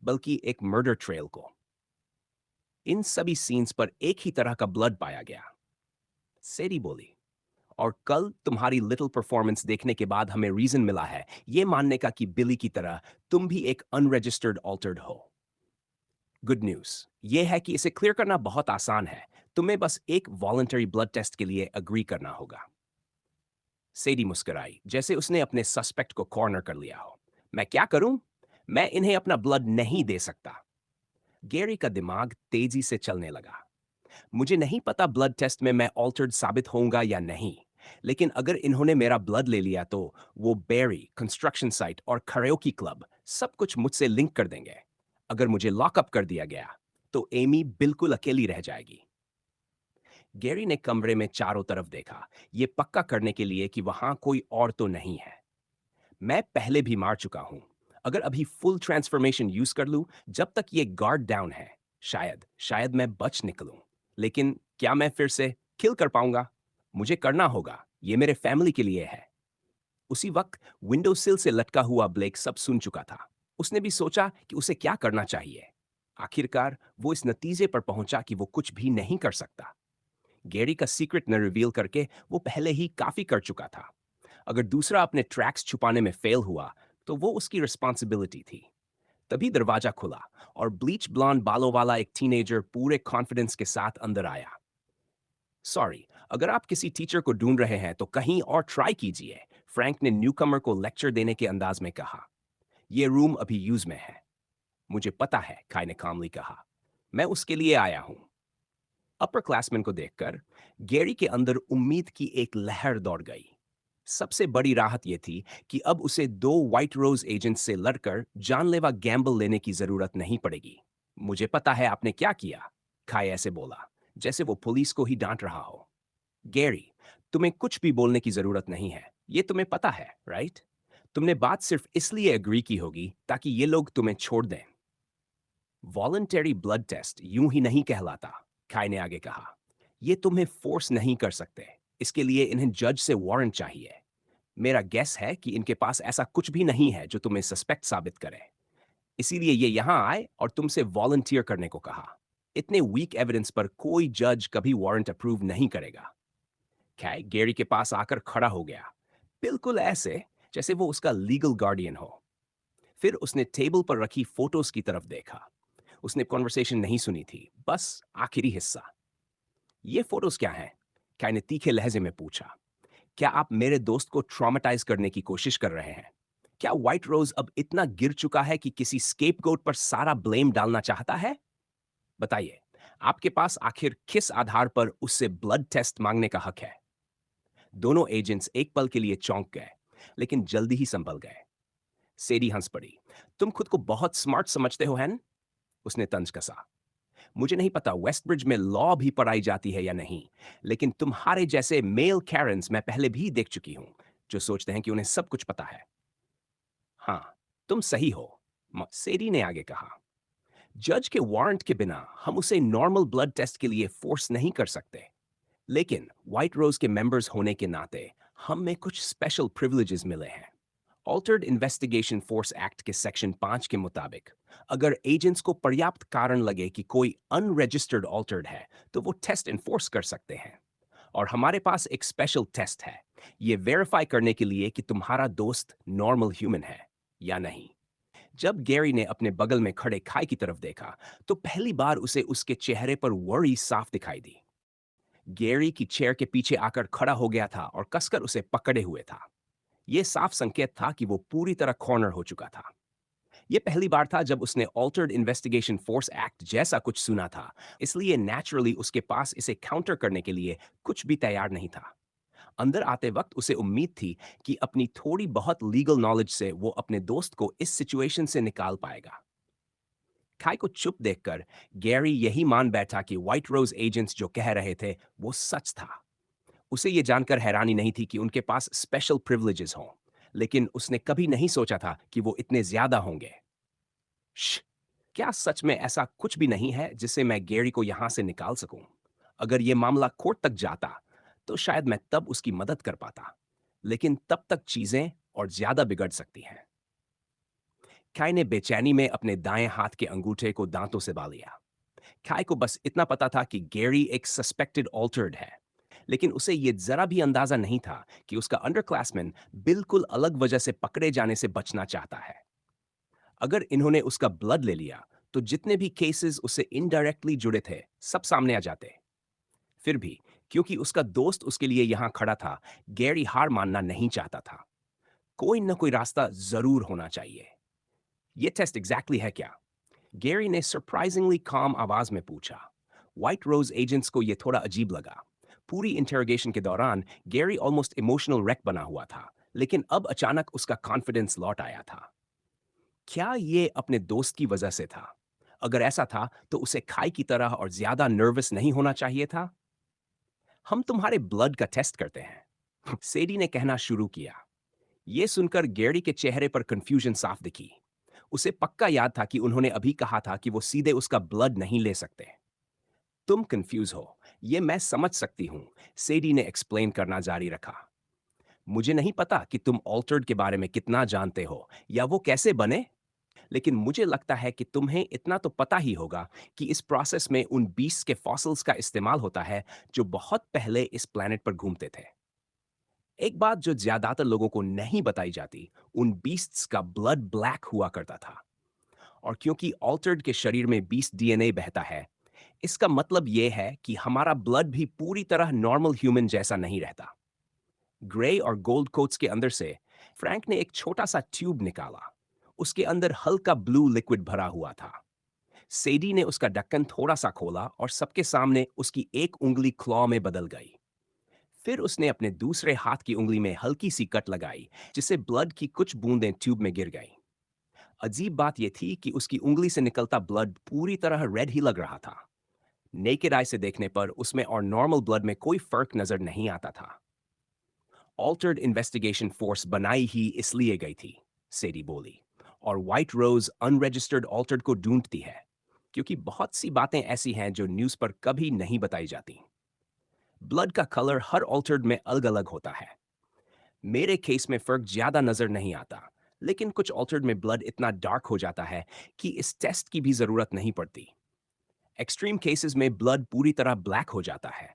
बल्कि एक मर्डर ट्रेल को। इन सभी सीन्स पर एक ही तरह का ब्लड पाया गया। सेरी बोली, और कल तुम्हारी लिटिल परफॉर्मेंस देखने के बाद हमें रीजन मिला है ये मानने का कि बिली की तरह तुम भी एक अनरजिस्टर्ड ऑल्टर्ड हो। गुड न्यूज ये है कि इसे क्लियर करना बहुत आसान है। तुम्हें बस एक वॉलंटरी ब्लड टेस्ट के लिए अग्री करना होगा। सेडी मुस्कुराई जैसे उसने अपने सस्पेक्ट को कॉर्नर कर लिया हो। मैं क्या करूं? मैं इन्हें अपना ब्लड नहीं दे सकता। गैरी का दिमाग तेजी से चलने लगा। मुझे नहीं पता ब्लड टेस्ट में मैं ऑल्टर्ड साबित होऊंगा या नहीं, लेकिन अगर इन्होंने मेरा ब्लड ले लिया तो वो बेरी, कंस्ट्रक्शन साइट और खरेओकी क्लब सब कुछ मुझसे लिंक कर देंगे। अगर मुझे लॉकअप कर दिया गया तो एमी बिल्कुल अकेली रह जाएगी। गैरी ने कमरे में चारों तरफ देखा, ये पक्का करने के लिए कि वहां कोई और तो नहीं है। मैं पहले भी मार चुका हूं। अगर अभी फुल ट्रांसफॉर्मेशन यूज कर लूं, जब तक ये गार्ड डाउन है, शायद शायद मैं बच निकलूं। लेकिन क्या मैं फिर से किल कर पाऊंगा? मुझे करना होगा, ये मेरे फैमिली के लिए है। उसी वक्त विंडो सिल से लटका हुआ ब्लेक सब सुन चुका था। उसने भी सोचा कि उसे क्या करना चाहिए। आखिरकार वो इस नतीजे पर पहुंचा कि वो कुछ भी नहीं कर सकता। गैरी का सीक्रेट न रिवील करके वो पहले ही काफी कर चुका था। अगर दूसरा अपने ट्रैक्स छुपाने में फेल हुआ तो वो उसकी रिस्पॉन्सिबिलिटी थी। तभी दरवाजा खुला और ब्लीच ब्लॉन्ड बालों वाला एक टीनेजर पूरे कॉन्फिडेंस के साथ अंदर आया। सॉरी, अगर आप किसी टीचर को ढूंढ रहे हैं तो कहीं और ट्राई कीजिए, फ्रैंक ने न्यूकमर को लेक्चर देने के अंदाज में कहा। यह रूम अभी यूज में है। मुझे पता है, काई ने कामली कहा। मैं उसके लिए आया हूं। अपर क्लासमैन को देखकर गैरी के अंदर उम्मीद की एक लहर दौड़ गई। सबसे बड़ी राहत यह थी कि अब उसे 2 व्हाइट रोज एजेंट से लड़कर जानलेवा गैम्बल लेने की जरूरत नहीं पड़ेगी। मुझे पता है आपने क्या किया, खाई ऐसे बोला जैसे वो पुलिस को ही डांट रहा हो। गैरी, तुम्हें कुछ भी बोलने की जरूरत नहीं है, ये तुम्हें पता है, राइट? तुमने बात सिर्फ इसलिए एग्री की होगी ताकि ये लोग तुम्हें छोड़ दें। वॉलंटरी ब्लड टेस्ट यूं ही नहीं कहलाता, खाई ने आगे कहा। ये तुम्हें फोर्स नहीं कर सकते। इसके लिए इन्हें जज से वारंट चाहिए। मेरा गेस है कि इनके पास ऐसा कुछ भी नहीं है जो तुम्हें सस्पेक्ट साबित करे। इसीलिए ये यहां आए और तुमसे वॉलंटियर करने को कहा। इतने वीक एविडेंस पर कोई जज कभी वारंट अप्रूव नहीं करेगा। कैग गैरी के पास आकर खड़ा हो गया, बिल्कुल ऐसे जैसे वो उसका लीगल गार्डियन हो। फिर उसने टेबल पर रखी फोटोज की तरफ देखा। उसने कॉन्वर्सेशन नहीं सुनी थी, बस आखिरी हिस्सा। ये फोटोज क्या हैं? कैग ने तीखे लहजे में पूछा। क्या आप मेरे दोस्त को ट्रॉमेटाइज करने की कोशिश कर रहे हैं? क्या व्हाइट रोज अब इतना गिर चुका है कि किसी स्केपगोट पर सारा ब्लेम डालना चाहता है? बताइए, आपके पास आखिर किस आधार पर उससे ब्लड टेस्ट मांगने का हक है? दोनों एजेंट्स एक पल के लिए चौंक गए, लेकिन जल्दी ही संभल गए। सेडी हंस पड़ी। तुम खुद को बहुत स्मार्ट समझते हो, हैन? उसने तंज कसा। मुझे नहीं पता वेस्टब्रिज में लॉ भी पढ़ाई जाती है या नहीं, लेकिन तुम्हारे जैसे मेल कैरन्स मैं पहले भी देख चुकी हूं, जो सोचते हैं कि उन्हें सब कुछ पता है। हाँ, तुम सही हो, सेडी ने आगे कहा। जज के वारंट के बिना हम उसे नॉर्मल ब्लड टेस्ट के लिए फोर्स नहीं कर सकते, लेकिन व्हाइट रोज के मेंबर्स होने के नाते हम में कुछ स्पेशल प्रिविलेजेस मिले हैं। ऑल्टर्ड इन्वेस्टिगेशन फोर्स एक्ट के सेक्शन 5 के मुताबिक अगर एजेंट्स को पर्याप्त कारण लगे कि कोई अनरजिस्टर्ड ऑल्टर्ड है तो वो टेस्ट इन्फोर्स कर सकते हैं। और हमारे पास एक स्पेशल टेस्ट है, ये वेरीफाई करने के लिए कि तुम्हारा दोस्त नॉर्मल ह्यूमन है। या नहीं। जब गैरी ने अपने बगल में खड़े खाई की तरफ देखा, तो पहली बार उसे उसके चेहरे पर वरी साफ दिखाई दी। गैरी की चेयर के पीछे आकर खड़ा हो गया था और कसकर उसे पकड़े हुए था। यह साफ संकेत था कि वो पूरी तरह कॉर्नर हो चुका था। यह पहली बार था जब उसने ऑल्टर्ड इन्वेस्टिगेशन फोर्स एक्ट जैसा कुछ सुना था, इसलिए नेचुरली उसके पास इसे काउंटर करने के लिए कुछ भी तैयार नहीं था। अंदर आते वक्त उसे उम्मीद थी कि अपनी थोड़ी बहुत लीगल नॉलेज से वो अपने दोस्त को इस सिचुएशन से निकाल पाएगा। खाई को चुप देखकर गैरी यही मान बैठा कि व्हाइट रोज एजेंट्स जो कह रहे थे वो सच था। उसे ये जानकर हैरानी नहीं थी कि उनके पास स्पेशल प्रिविलेजेस हों, लेकिन उसने कभी नहीं सोचा था कि वो इतने ज्यादा होंगे। श्श! क्या सच में ऐसा कुछ भी नहीं है जिससे मैं गैरी को यहां से निकाल सकूं? अगर ये मामला कोर्ट तक जाता, तो शायद मैं तब उसकी मदद कर पाता। लेकिन तब तक चीजें और ज्यादा बिगड़ सकती हैं। खाई ने बेचैनी में अपने दाएं हाथ के अंगूठे को दांतों से बा लिया। खाई को बस इतना पता था कि गैरी एक सस्पेक्टेड ऑल्टर्ड है, लेकिन उसे ये जरा भी अंदाजा नहीं था कि उसका अंडरक्लासमैन बिल्कुल अलग वजह से पकड़े जाने से बचना चाहता है। अगर इन्होंने उसका ब्लड ले लिया, तो जितने भी केसेस उससे इनडायरेक्टली जुड़े थे, सब सामने आ जाते। फिर भी, क्योंकि उसका दोस्त उसके लिए यहां खड़ा था, गैरी हार मानना नहीं चाहता था। कोई न कोई रास्ता जरूर होना चाहिए। ये टेस्ट एग्जैक्टली है क्या? गैरी ने सरप्राइजिंगली काम आवाज में पूछा। व्हाइट रोज एजेंट्स को यह थोड़ा अजीब लगा। पूरी इंटरोगेशन के दौरान गैरी ऑलमोस्ट इमोशनल रैक बना हुआ था, लेकिन अब अचानक उसका कॉन्फिडेंस लौट आया था। क्या ये अपने दोस्त की वजह से था? अगर ऐसा था, तो उसे खाई की तरह और ज्यादा नर्वस नहीं होना चाहिए था। हम तुम्हारे ब्लड का टेस्ट करते हैं, सेडी ने कहना शुरू किया। यह सुनकर गैरी के चेहरे पर कंफ्यूजन साफ दिखी। उसे पक्का याद था कि उन्होंने अभी कहा था कि वो सीधे उसका ब्लड नहीं ले सकते। तुम कंफ्यूज हो, ये मैं समझ सकती हूं, सेडी ने एक्सप्लेन करना जारी रखा। मुझे नहीं पता कि तुम ऑल्टर्ड के बारे में कितना जानते हो या वो कैसे बने, लेकिन मुझे लगता है कि तुम्हें इतना तो पता ही होगा कि इस प्रोसेस में उन बीस्ट के फॉसिल्स का इस्तेमाल होता है जो बहुत पहले इस प्लैनेट पर घूमते थे। एक बात जो ज्यादातर लोगों को नहीं बताई जाती, उन बीस्ट्स का ब्लड ब्लैक हुआ करता था। और क्योंकि ऑल्टर्ड के शरीर में बीस्ट डीएनए बहता है, इसका मतलब यह है कि हमारा ब्लड भी पूरी तरह नॉर्मल ह्यूमन जैसा नहीं रहता। ग्रे और गोल्ड कोट्स के अंदर से फ्रैंक ने एक छोटा सा ट्यूब निकाला। उसके अंदर हल्का ब्लू लिक्विड भरा हुआ था। सेडी ने उसका ढक्कन थोड़ा सा खोला और सबके सामने उसकी एक उंगली क्लॉ में बदल गई। फिर उसने अपने दूसरे हाथ की उंगली में हल्की सी कट लगाई, जिससे ब्लड की कुछ बूंदें ट्यूब में गिर गईं। अजीब बात यह थी कि उसकी उंगली से निकलता ब्लड पूरी तरह रेड ही लग रहा था। नेकेड आई से देखने पर उसमें और नॉर्मल ब्लड में कोई फर्क नजर नहीं आता था। ऑल्टर्ड इन्वेस्टिगेशन फोर्स बनाई ही इसलिए गई थी, सेडी बोली, और व्हाइट रोज अनरजिस्टर्ड ऑल्टर्ड को ढूंढती है, क्योंकि बहुत सी बातें ऐसी हैं जो न्यूज पर कभी नहीं बताई जाती। ब्लड का कलर हर ऑल्टर्ड में अलग अलग होता है। मेरे केस में फर्क ज्यादा नजर नहीं आता, लेकिन कुछ ऑल्टर्ड में ब्लड इतना डार्क हो जाता है कि इस टेस्ट की भी जरूरत नहीं पड़ती। एक्सट्रीम केसेस में ब्लड पूरी तरह ब्लैक हो जाता है।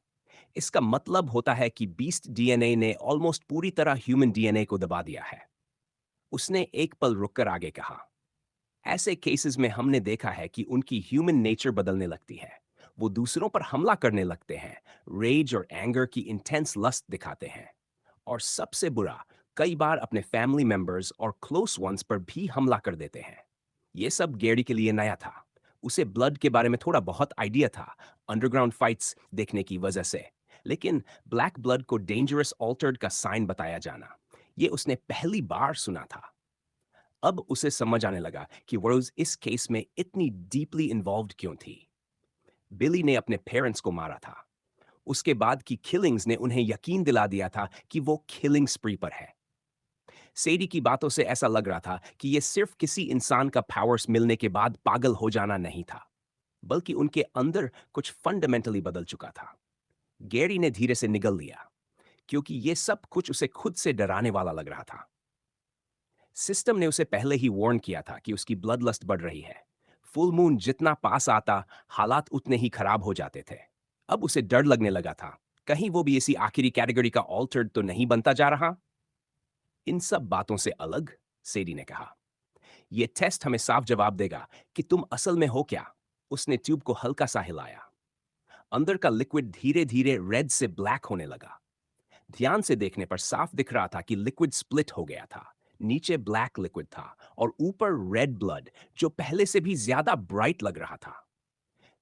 इसका मतलब होता है कि बीस्ट डीएनए ने ऑलमोस्ट पूरी तरह ह्यूमन डीएनए को दबा दिया है। उसने एक पल रुककर आगे कहा, ऐसे केसेस में हमने देखा है कि उनकी ह्यूमन नेचर बदलने लगती है। वो दूसरों पर हमला करने लगते हैं, रेज और एंगर की इंटेंस लस्ट दिखाते हैं, और सबसे बुरा, कई बार अपने फैमिली मेंबर्स और क्लोज वंस पर भी हमला कर देते हैं। ये सब गैरी के लिए नया था। उसे ब्लड के बारे में थोड़ा बहुत आइडिया था, अंडरग्राउंड फाइट्स देखने की वजह से, लेकिन ब्लैक ब्लड को डेंजरस ऑल्टर्ड का साइन बताया जाना, ये उसने पहली बार सुना था। अब उसे समझ आने लगा कि रोज इस केस में इतनी डीपली इन्वॉल्व्ड क्यों थी। बिली ने अपने पेरेंट्स को मारा था। उसके बाद की किलिंग्स ने उन्हें यकीन दिला दिया था कि वो किलिंग स्प्री पर है। सेडी की बातों से ऐसा लग रहा था कि ये सिर्फ किसी इंसान का पावर्स मिलने के बाद पागल हो जाना नहीं था, बल्कि उनके अंदर कुछ फंडामेंटली बदल चुका था। गैरी ने धीरे से निगल लिया, क्योंकि ये सब कुछ उसे खुद से डराने वाला लग रहा था। सिस्टम ने उसे पहले ही वार्न किया था कि उसकी ब्लड लस्ट बढ़ रही है। फुल मून जितना पास आता, हालात उतने ही खराब हो जाते थे। अब उसे डर लगने लगा था, कहीं वो भी इसी आखिरी कैटेगरी का ऑल्टर्ड तो नहीं बनता जा रहा। इन सब बातों से अलग, सेडी ने कहा, ये टेस्ट हमें साफ जवाब देगा कि तुम असल में हो क्या। उसने ट्यूब को हल्का सा हिलाया। अंदर का लिक्विड धीरे धीरे रेड से ब्लैक होने लगा। ध्यान से देखने पर साफ दिख रहा था कि लिक्विड स्प्लिट हो गया था। नीचे ब्लैक लिक्विड था और ऊपर रेड ब्लड, जो पहले से भी ज्यादा ब्राइट लग रहा था।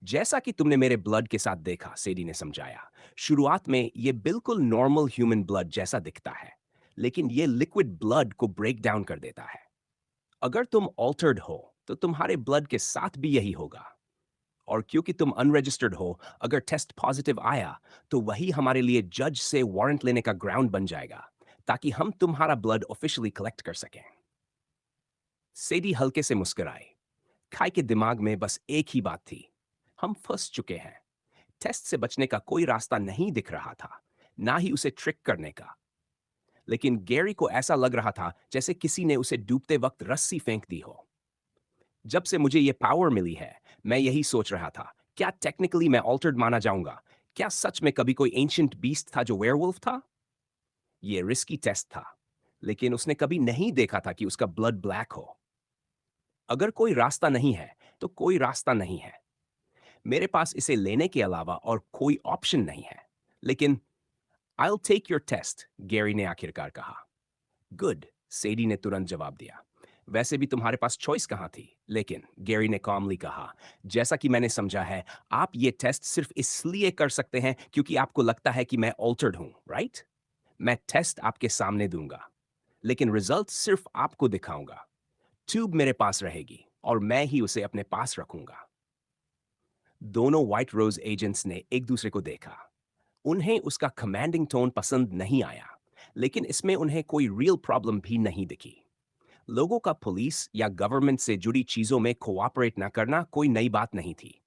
जैसा कि तुमने मेरे ब्लड के साथ देखा, सेडी ने समझाया। शुरुआत में ये बिल्कुल नॉर्मल ह्यूमन ब्लड जैसा दिखता है, लेकिन ये लिक्विड ब्लड को ब्रेक डाउन कर देता है। अगर तुम ऑल्टर्ड हो तो तुम्हारे ब्लड के साथ भी यही होगा। और क्योंकि तुम अनरजिस्टर्ड हो, अगर टेस्ट पॉजिटिव आया तो वही हमारे लिए जज से वारंट लेने का ग्राउंड बन जाएगा, ताकि हम तुम्हारा ब्लड ऑफिशियली कलेक्ट कर सकें। सेडी हल्के से मुस्कुराए। खाई के दिमाग में बस एक ही बात थी, हम फंस चुके हैं। टेस्ट से बचने का कोई रास्ता नहीं दिख रहा था, ना ही उसे ट्रिक करने का। लेकिन गैरी को ऐसा लग रहा था जैसे किसी ने उसे डूबते वक्त रस्सी फेंक दी हो। जब से मुझे ये पावर मिली है, मैं यही सोच रहा था, क्या टेक्निकली मैं ऑल्टर्ड माना जाऊंगा? क्या सच में कभी कोई एंशिएंट बीस्ट था जो वेयरवुल्फ था? ये रिस्की टेस्ट था, लेकिन उसने कभी नहीं देखा था कि उसका ब्लड ब्लैक हो। अगर कोई रास्ता नहीं है, तो कोई रास्ता नहीं है। मेरे पास इसे लेने के अलावा और कोई ऑप्शन नहीं है। लेकिन I'll take your test, Gary ने आखिरकार कहा। गुड, सेडी ने तुरंत जवाब दिया। वैसे भी तुम्हारे पास चॉइस कहाँ थी? लेकिन गैरी ने कॉमली कहा, जैसा कि मैंने समझा है, आप ये टेस्ट सिर्फ इसलिए कर सकते हैं क्योंकि आपको लगता है कि मैं ऑल्टर्ड हूं, राइट? मैं टेस्ट आपके सामने दूंगा, लेकिन रिजल्ट सिर्फ आपको दिखाऊंगा। ट्यूब मेरे पास रहेगी और मैं ही उसे अपने पास रखूंगा। दोनों व्हाइट रोज एजेंट्स ने एक दूसरे को देखा। उन्हें उसका कमांडिंग टोन पसंद नहीं आया, लेकिन इसमें उन्हें कोई रियल प्रॉब्लम भी नहीं दिखी। लोगों का पुलिस या गवर्नमेंट से जुड़ी चीजों में कोऑपरेट ना करना कोई नई बात नहीं थी,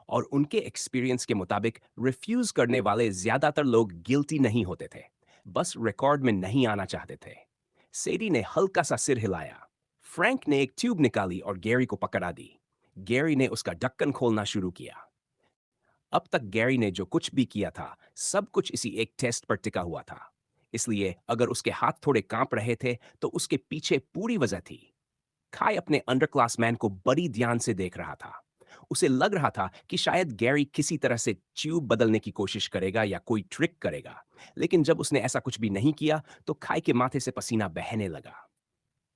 और उनके एक्सपीरियंस के मुताबिक रिफ्यूज करने वाले ज्यादातर लोग गिल्टी नहीं होते थे, बस रिकॉर्ड में नहीं आना चाहते थे। सेडी ने हल्का सा सिर हिलाया। फ्रैंक ने एक ट्यूब निकाली और गैरी को पकड़ा दी। गैरी ने उसका ढक्कन खोलना शुरू किया। अब तक गैरी ने जो कुछ भी किया था, सब कुछ इसी एक टेस्ट पर टिका हुआ था। इसलिए अगर उसके हाथ थोड़े कांप रहे थे, तो उसके पीछे पूरी वजह थी। खाई अपने अंडर क्लासमैन को बड़ी ध्यान से देख रहा था। उसे लग रहा था कि शायद गैरी किसी तरह से ट्यूब बदलने की कोशिश करेगा या कोई ट्रिक करेगा। लेकिन जब उसने ऐसा कुछ भी नहीं किया, तो खाई के माथे से पसीना बहने लगा।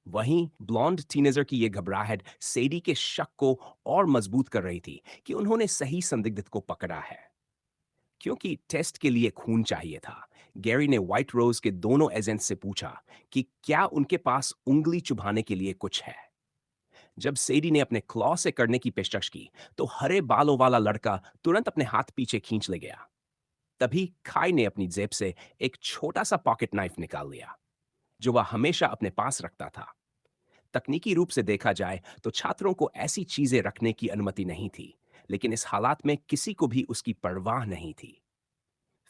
वहीं ब्लॉन्ड टीनेजर की यह घबराहट सेडी के शक को और मजबूत कर रही थी कि उन्होंने सही संदिग्ध को पकड़ा है। क्योंकि टेस्ट के लिए खून चाहिए था, गैरी ने व्हाइट रोज के दोनों एजेंट से पूछा कि क्या उनके पास उंगली चुभाने के लिए कुछ है। जब सेडी ने अपने क्लॉ से करने की पेशकश की, तो हरे बालों वाला लड़का तुरंत अपने हाथ पीछे खींच ले गया। तभी खाई ने अपनी जेब से एक छोटा सा पॉकेट नाइफ निकाल लिया, जो वह हमेशा अपने पास रखता था। तकनीकी रूप से देखा जाए तो छात्रों को ऐसी चीजें रखने की अनुमति नहीं थी, लेकिन इस हालात में किसी को भी उसकी परवाह नहीं थी।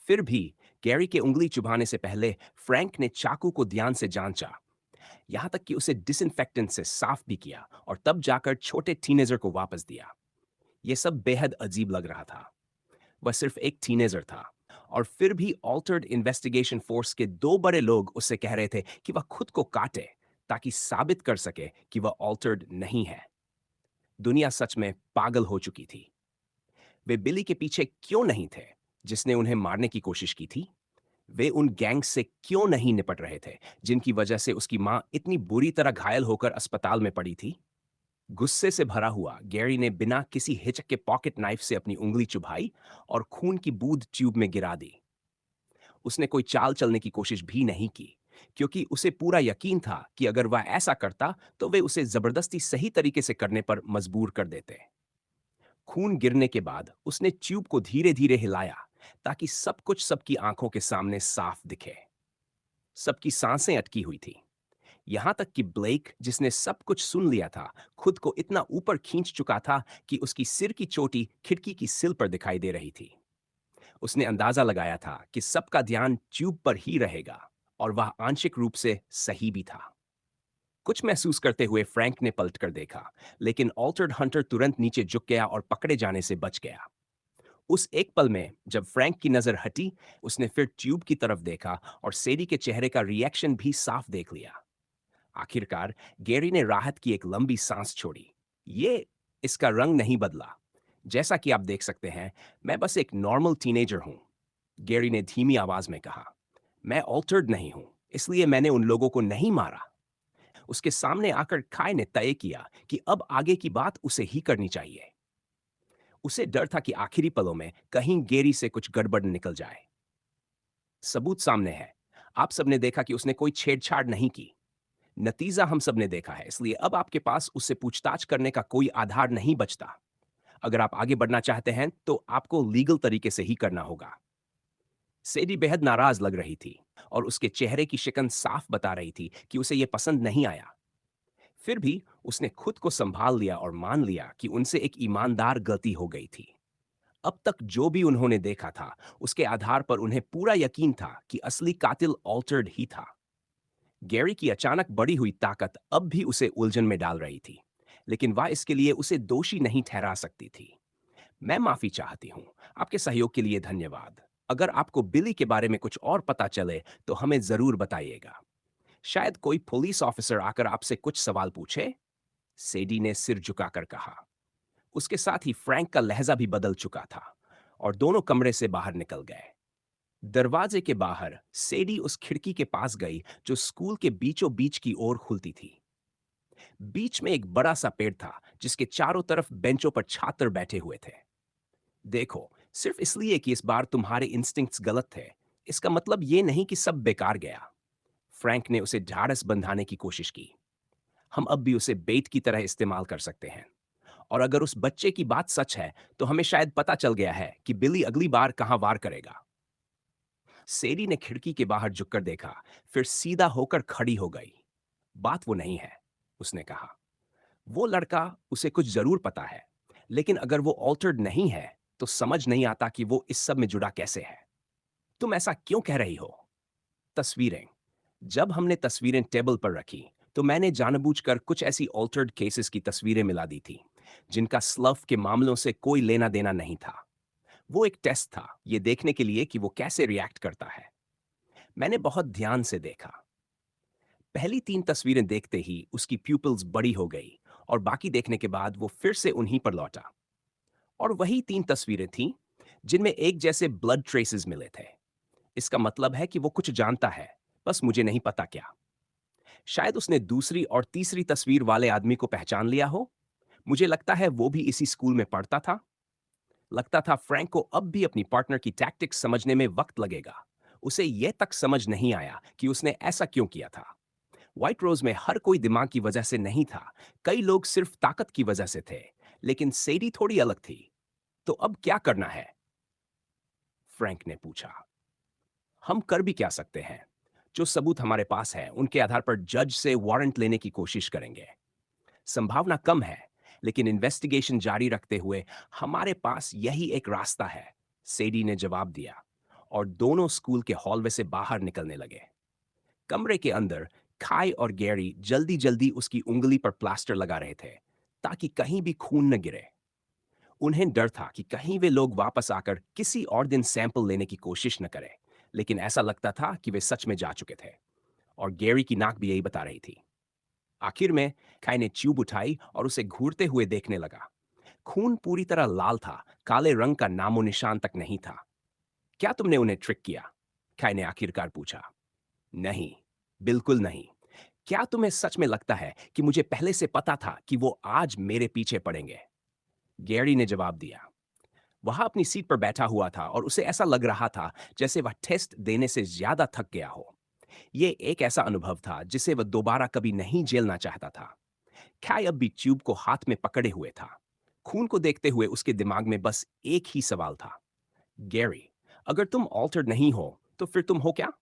फिर भी गैरी के उंगली चुभाने से पहले फ्रैंक ने चाकू को ध्यान से जांचा, यहां तक कि उसे डिसइंफेक्टेंट से साफ भी किया, और तब जाकर छोटे टीनेजर को वापस दिया। यह सब बेहद अजीब लग रहा था। वह सिर्फ एक टीनेजर था, और फिर भी ऑल्टर्ड इन्वेस्टिगेशन फोर्स के दो बड़े लोग उससे कह रहे थे कि वह खुद को काटे, ताकि साबित कर सके कि वह ऑल्टर्ड नहीं है। दुनिया सच में पागल हो चुकी थी। वे बिली के पीछे क्यों नहीं थे, जिसने उन्हें मारने की कोशिश की थी? वे उन गैंग से क्यों नहीं निपट रहे थे, जिनकी वजह से उसकी मां इतनी बुरी तरह घायल होकर अस्पताल में पड़ी थी? गुस्से से भरा हुआ गैरी ने बिना किसी हिचक के पॉकेट नाइफ से अपनी उंगली चुभाई और खून की बूंद ट्यूब में गिरा दी। उसने कोई चाल चलने की कोशिश भी नहीं की, क्योंकि उसे पूरा यकीन था कि अगर वह ऐसा करता तो वे उसे जबरदस्ती सही तरीके से करने पर मजबूर कर देते। खून गिरने के बाद उसने ट्यूब को धीरे धीरे हिलाया, ताकि सब कुछ सबकी आंखों के सामने साफ दिखे। सबकी सांसें अटकी हुई थी। यहां तक कि ब्लेक, जिसने सब कुछ सुन लिया था, खुद को इतना ऊपर खींच चुका था कि उसकी सिर की चोटी खिड़की की सिल पर दिखाई दे रही थी। उसने अंदाजा लगाया था कि सबका ध्यान ट्यूब पर ही रहेगा, और वह आंशिक रूप से सही भी था। कुछ महसूस करते हुए फ्रैंक ने पलटकर देखा, लेकिन ऑल्टर्ड हंटर तुरंत नीचे झुक गया और पकड़े जाने से बच गया। उस एक पल में जब फ्रैंक की नजर हटी, उसने फिर ट्यूब की तरफ देखा और सेडी के चेहरे का रिएक्शन भी साफ देख लिया। आखिरकार गैरी ने राहत की एक लंबी सांस छोड़ी। ये इसका रंग नहीं बदला। जैसा कि आप देख सकते हैं, मैं बस एक नॉर्मल टीनेजर हूं, गैरी ने धीमी आवाज में कहा। मैं ऑल्टर्ड नहीं हूं, इसलिए मैंने उन लोगों को नहीं मारा। उसके सामने आकर खाई ने तय किया कि अब आगे की बात उसे ही करनी चाहिए। उसे डर था कि आखिरी पलों में कहीं गैरी से कुछ गड़बड़ निकल जाए। सबूत सामने है। आप सबने देखा कि उसने कोई छेड़छाड़ नहीं की। नतीजा हम सबने देखा है, इसलिए अब आपके पास उससे पूछताछ करने का कोई आधार नहीं बचता। अगर आप आगे बढ़ना चाहते हैं तो आपको लीगल तरीके से ही करना होगा। सेडी बेहद नाराज लग रही थी और उसके चेहरे की शिकन साफ बता रही थी कि उसे यह पसंद नहीं आया। फिर भी उसने खुद को संभाल लिया और मान लिया कि उनसे एक ईमानदार गलती हो गई थी। अब तक जो भी उन्होंने देखा था, उसके आधार पर उन्हें पूरा यकीन था कि असली कातिल ऑल्टर्ड ही था। गैरी की अचानक बढ़ी हुई ताकत अब भी उसे उलझन में डाल रही थी, लेकिन वह इसके लिए उसे दोषी नहीं ठहरा सकती थी। मैं माफी चाहती हूँ। आपके सहयोग के लिए धन्यवाद। अगर आपको बिली के बारे में कुछ और पता चले तो हमें जरूर बताइएगा। शायद कोई पुलिस ऑफिसर आकर आपसे कुछ सवाल पूछे। सेडी ने सिर झुकाकर कहा। उसके साथ ही फ्रैंक का लहजा भी बदल चुका था और दोनों कमरे से बाहर निकल गए। दरवाजे के बाहर सेडी उस खिड़की के पास गई जो स्कूल के बीचों बीच की ओर खुलती थी। बीच में एक बड़ा सा पेड़ था जिसके चारों तरफ बेंचों पर छात्र बैठे हुए थे। देखो, सिर्फ इसलिए कि इस बार तुम्हारे इंस्टिंक्ट्स गलत थे, इसका मतलब ये नहीं कि सब बेकार गया। फ्रैंक ने उसे ढाढ़स बंधाने की कोशिश की। हम अब भी उसे बेट की तरह इस्तेमाल कर सकते हैं। और अगर उस बच्चे की बात सच है, तो हमें शायद पता चल गया है कि बिली अगली बार कहां वार करेगा। सेडी ने खिड़की के बाहर झुककर देखा, फिर सीधा होकर खड़ी हो गई। बात वो नहीं है, उसने कहा। वो लड़का, उसे कुछ जरूर पता है, लेकिन अगर वो ऑल्टर्ड नहीं है, तो समझ नहीं आता कि वो इस सब में जुड़ा कैसे है। तुम ऐसा क्यों कह रही हो? तस्वीरें। जब हमने तस्वीरें टेबल पर रखी, तो मैंने जानबूझकर कुछ ऐसी ऑल्टर्ड केसेस की तस्वीरें मिला दी थी, जिनका स्लफ के मामलों से कोई लेना देना नहीं था। वो एक टेस्ट था, ये देखने के लिए कि वो कैसे रिएक्ट करता है। मैंने बहुत ध्यान से देखा। पहली 3 तस्वीरें देखते ही उसकी प्यूपिल्स बड़ी हो गई और बाकी देखने के बाद वो फिर से उन्हीं पर लौटा। और वही 3 तस्वीरें थीं, जिनमें एक जैसे ब्लड ट्रेसेस मिले थे। इसका मतलब है कि वो कुछ जानता है, बस मुझे नहीं पता क्या। शायद उसने दूसरी और तीसरी तस्वीर वाले आदमी को पहचान लिया हो। मुझे लगता है वो भी इसी स्कूल में पढ़ता था। लगता था फ्रैंक को अब भी अपनी पार्टनर की टैक्टिक्स समझने में वक्त लगेगा। उसे यह तक समझ नहीं आया कि उसने ऐसा क्यों किया था। व्हाइट रोज में हर कोई दिमाग की वजह से नहीं था, कई लोग सिर्फ ताकत की वजह से थे। लेकिन सेडी थोड़ी अलग थी। तो अब क्या करना है? फ्रैंक ने पूछा। हम कर भी क्या सकते हैं? जो सबूत हमारे पास है उनके आधार पर जज से वारंट लेने की कोशिश करेंगे। संभावना कम है, लेकिन इन्वेस्टिगेशन जारी रखते हुए हमारे पास यही एक रास्ता है, सेडी ने जवाब दिया। और दोनों स्कूल के हॉलवे से बाहर निकलने लगे। कमरे के अंदर खाई और गैरी जल्दी जल्दी उसकी उंगली पर प्लास्टर लगा रहे थे, ताकि कहीं भी खून न गिरे। उन्हें डर था कि कहीं वे लोग वापस आकर किसी और दिन सैंपल लेने की कोशिश न करें, लेकिन ऐसा लगता था कि वे सच में जा चुके थे। और गैरी की नाक भी यही बता रही थी। आखिर में खाई ने ट्यूब उठाई और उसे घूरते हुए देखने लगा। खून पूरी तरह लाल था, काले रंग का नामो निशान तक नहीं था। क्या तुमने उन्हें ट्रिक किया? खाई ने आखिरकार पूछा। नहीं, बिल्कुल नहीं। क्या तुम्हें सच में लगता है कि मुझे पहले से पता था कि वो आज मेरे पीछे पड़ेंगे? गैरी ने जवाब दिया। वह अपनी सीट पर बैठा हुआ था और उसे ऐसा लग रहा था जैसे वह टेस्ट देने से ज्यादा थक गया हो। ये एक ऐसा अनुभव था जिसे वह दोबारा कभी नहीं झेलना चाहता था। खाई अब भी ट्यूब को हाथ में पकड़े हुए था। खून को देखते हुए उसके दिमाग में बस एक ही सवाल था। गैरी, अगर तुम ऑल्टर्ड नहीं हो, तो फिर तुम हो क्या?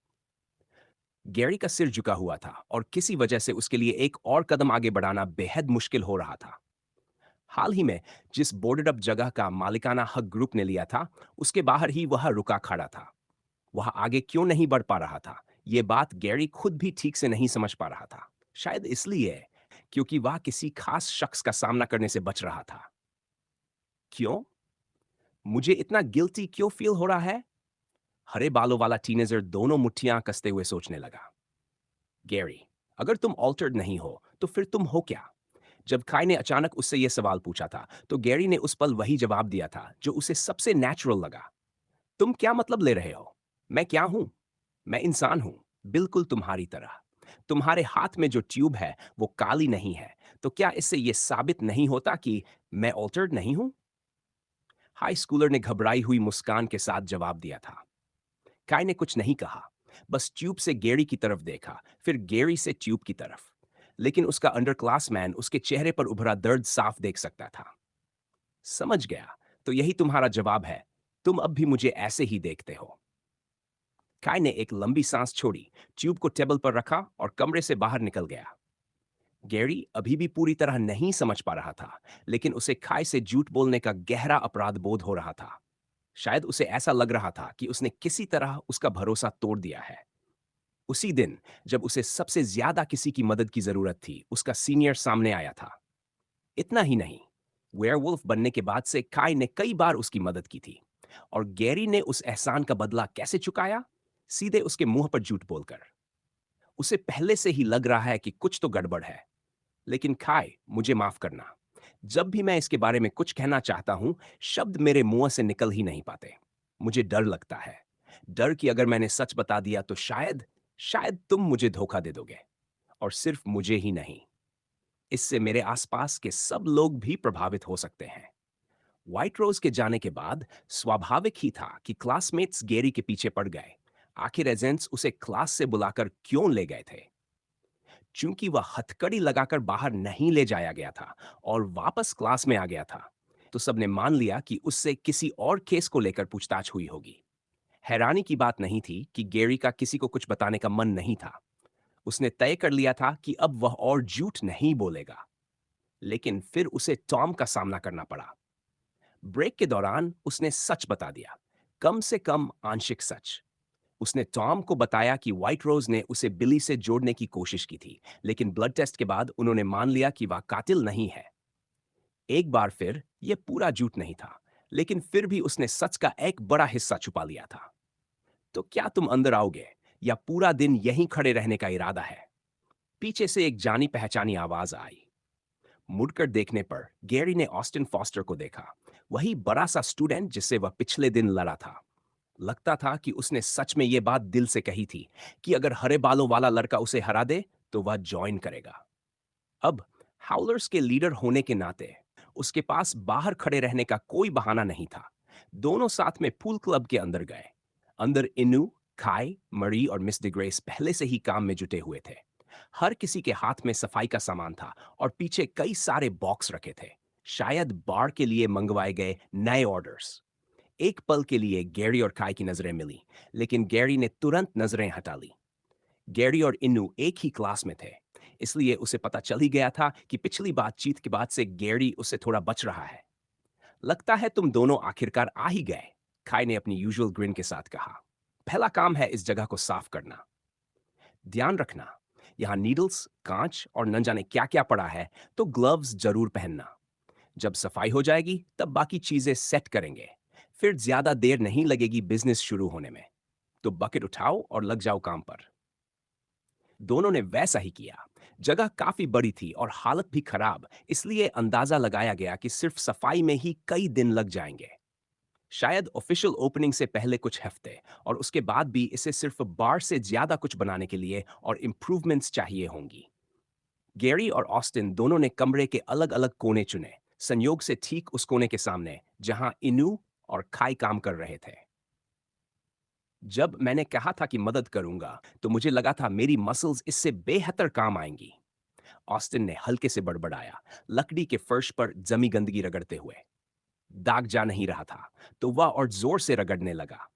गैरी का सिर झुका हुआ था और किसी वजह से उसके लिए एक और कदम आगे बढ़ाना बेहद मुश्किल हो रहा था। हाल ही में जिस बोर्डेड अप जगह का मालिकाना हक ग्रुप ने लिया था, उसके बाहर ही वह रुका खड़ा था। वह आगे क्यों नहीं बढ़ पा रहा था, यह बात गैरी खुद भी ठीक से नहीं समझ पा रहा था। शायद इसलिए क्योंकि वह किसी खास शख्स का सामना करने से बच रहा था। क्यों? मुझे इतना गिल्टी क्यों फील हो रहा है? हरे बालों वाला टीनेजर दोनों मुट्ठियां कसते हुए सोचने लगा। गैरी, अगर तुम ऑल्टर्ड नहीं हो तो फिर तुम हो क्या? जब काई ने अचानक उससे यह सवाल पूछा था तो गैरी ने उस पल वही जवाब दिया था जो उसे सबसे नेचुरल लगा। तुम क्या मतलब ले रहे हो? मैं क्या हूं? मैं इंसान हूं, बिल्कुल तुम्हारी तरह। तुम्हारे हाथ में जो ट्यूब है वो काली नहीं है, तो क्या इससे यह साबित नहीं होता कि मैं ऑल्टर्ड नहीं हूं? हाई स्कूलर ने घबराई हुई मुस्कान के साथ जवाब दिया था। काय ने कुछ नहीं कहा, बस ट्यूब से गेरी की तरफ देखा, फिर गेरी से ट्यूब की तरफ। लेकिन उसका अंडर क्लासमैन उसके चेहरे पर उभरा दर्द साफ देख सकता था। समझ गया, तो यही तुम्हारा जवाब है। तुम अब भी मुझे ऐसे ही देखते हो। काय ने एक लंबी सांस छोड़ी, ट्यूब को टेबल पर रखा और कमरे से बाहर निकल गया। गैरी अभी भी पूरी तरह नहीं समझ पा रहा था, लेकिन उसे काय से झूठ बोलने का गहरा अपराध बोध हो रहा था। शायद उसे ऐसा लग रहा था कि उसने किसी तरह उसका भरोसा तोड़ दिया है। उसी दिन, जब उसे सबसे ज्यादा किसी की मदद की जरूरत थी, उसका सीनियर सामने आया था। इतना ही नहीं, वेयरवुल्फ बनने के बाद से काय ने कई बार उसकी मदद की थी। और गैरी ने उस एहसान का बदला कैसे चुकाया? सीधे उसके मुंह पर झूठ बोलकर। उसे पहले से ही लग रहा है कि कुछ तो गड़बड़ है। लेकिन काय, मुझे माफ करना। जब भी मैं इसके बारे में कुछ कहना चाहता हूं, शब्द मेरे मुंह से निकल ही नहीं पाते। मुझे डर लगता है। डर कि अगर मैंने सच बता दिया तो शायद शायद तुम मुझे धोखा दे दोगे। और सिर्फ मुझे ही नहीं, इससे मेरे आसपास के सब लोग भी प्रभावित हो सकते हैं। व्हाइट रोज के जाने के बाद स्वाभाविक ही था कि क्लासमेट्स गेरी के पीछे पड़ गए। आखिर एजेंट्स उसे क्लास से बुलाकर क्यों ले गए थे? चूंकि वह हथकड़ी लगाकर बाहर नहीं ले जाया गया था और वापस क्लास में आ गया था, तो सबने मान लिया कि उससे किसी और केस को लेकर पूछताछ हुई होगी। हैरानी की बात नहीं थी कि गेरी का किसी को कुछ बताने का मन नहीं था। उसने तय कर लिया था कि अब वह और झूठ नहीं बोलेगा। लेकिन फिर उसे टॉम का सामना करना पड़ा। ब्रेक के दौरान उसने सच बता दिया, कम से कम आंशिक सच। उसने टॉम को बताया कि व्हाइट रोज ने उसे बिली से जोड़ने की कोशिश की थी, लेकिन ब्लड टेस्ट के बाद उन्होंने मान लिया कि वह कातिल नहीं है। एक बार फिर यह पूरा झूठ नहीं था, लेकिन फिर भी उसने सच का एक बड़ा हिस्सा छुपा लिया था। तो क्या तुम अंदर आओगे या पूरा दिन यहीं खड़े रहने का इरादा है? पीछे से एक जानी पहचानी आवाज आई। मुड़कर देखने पर गैरी ने ऑस्टिन फॉस्टर को देखा, वही बड़ा सा स्टूडेंट जिससे वह पिछले दिन लड़ा था। लगता था कि उसने सच में यह बात दिल से कही थी कि अगर हरे बालों वाला लड़का उसे हरा दे तो वह ज्वाइन करेगा। अब हाउलर्स के लीडर होने के नाते उसके पास बाहर खड़े रहने का कोई बहाना नहीं था। दोनों साथ में पूल क्लब के अंदर गए। अंदर इनु, खाई, मरी और मिस डिग्रेस पहले से ही काम में जुटे हुए थे। हर किसी के हाथ में सफाई का सामान था और पीछे कई सारे बॉक्स रखे थे, शायद बार के लिए मंगवाए गए नए ऑर्डर्स। एक पल के लिए गैरी और काय की नजरें मिली, लेकिन गैरी ने तुरंत नजरें हटा ली। गैरी और इन्नू एक ही क्लास में थे, इसलिए उसे पता चल ही गया था कि पिछली बातचीत के बाद से गैरी उससे थोड़ा बच रहा है। लगता है तुम दोनों आखिरकार आ ही गए, काय ने अपनी यूजुअल ग्रिन के साथ कहा। पहला काम है इस जगह को साफ करना। ध्यान रखना, यहाँ नीडल्स, कांच और न जाने क्या क्या पड़ा है, तो ग्लव्स जरूर पहनना। जब सफाई हो जाएगी तब बाकी चीजें सेट करेंगे। फिर ज्यादा देर नहीं लगेगी बिजनेस शुरू होने में। तो बकेट उठाओ और लग जाओ काम पर। दोनों ने वैसा ही किया। जगह काफी बड़ी थी और हालत भी खराब, इसलिए अंदाजा लगाया गया कि सिर्फ सफाई में ही कई दिन लग जाएंगे। शायद ऑफिशियल ओपनिंग से पहले कुछ हफ्ते, और उसके बाद भी इसे सिर्फ बार से ज्यादा कुछ बनाने के लिए और इम्प्रूवमेंट्स चाहिए होंगी। गैरी और ऑस्टिन दोनों ने कमरे के अलग अलग कोने चुने, संयोग से ठीक उस कोने के सामने जहां इनू और खाई काम कर रहे थे। जब मैंने कहा था कि मदद करूंगा, तो मुझे लगा था मेरी मसल्स इससे बेहतर काम आएंगी। ऑस्टिन ने हल्के से बड़बड़ाया, लकड़ी के फर्श पर जमी गंदगी रगड़ते हुए। दाग जा नहीं रहा था, तो वह और जोर से रगड़ने लगा।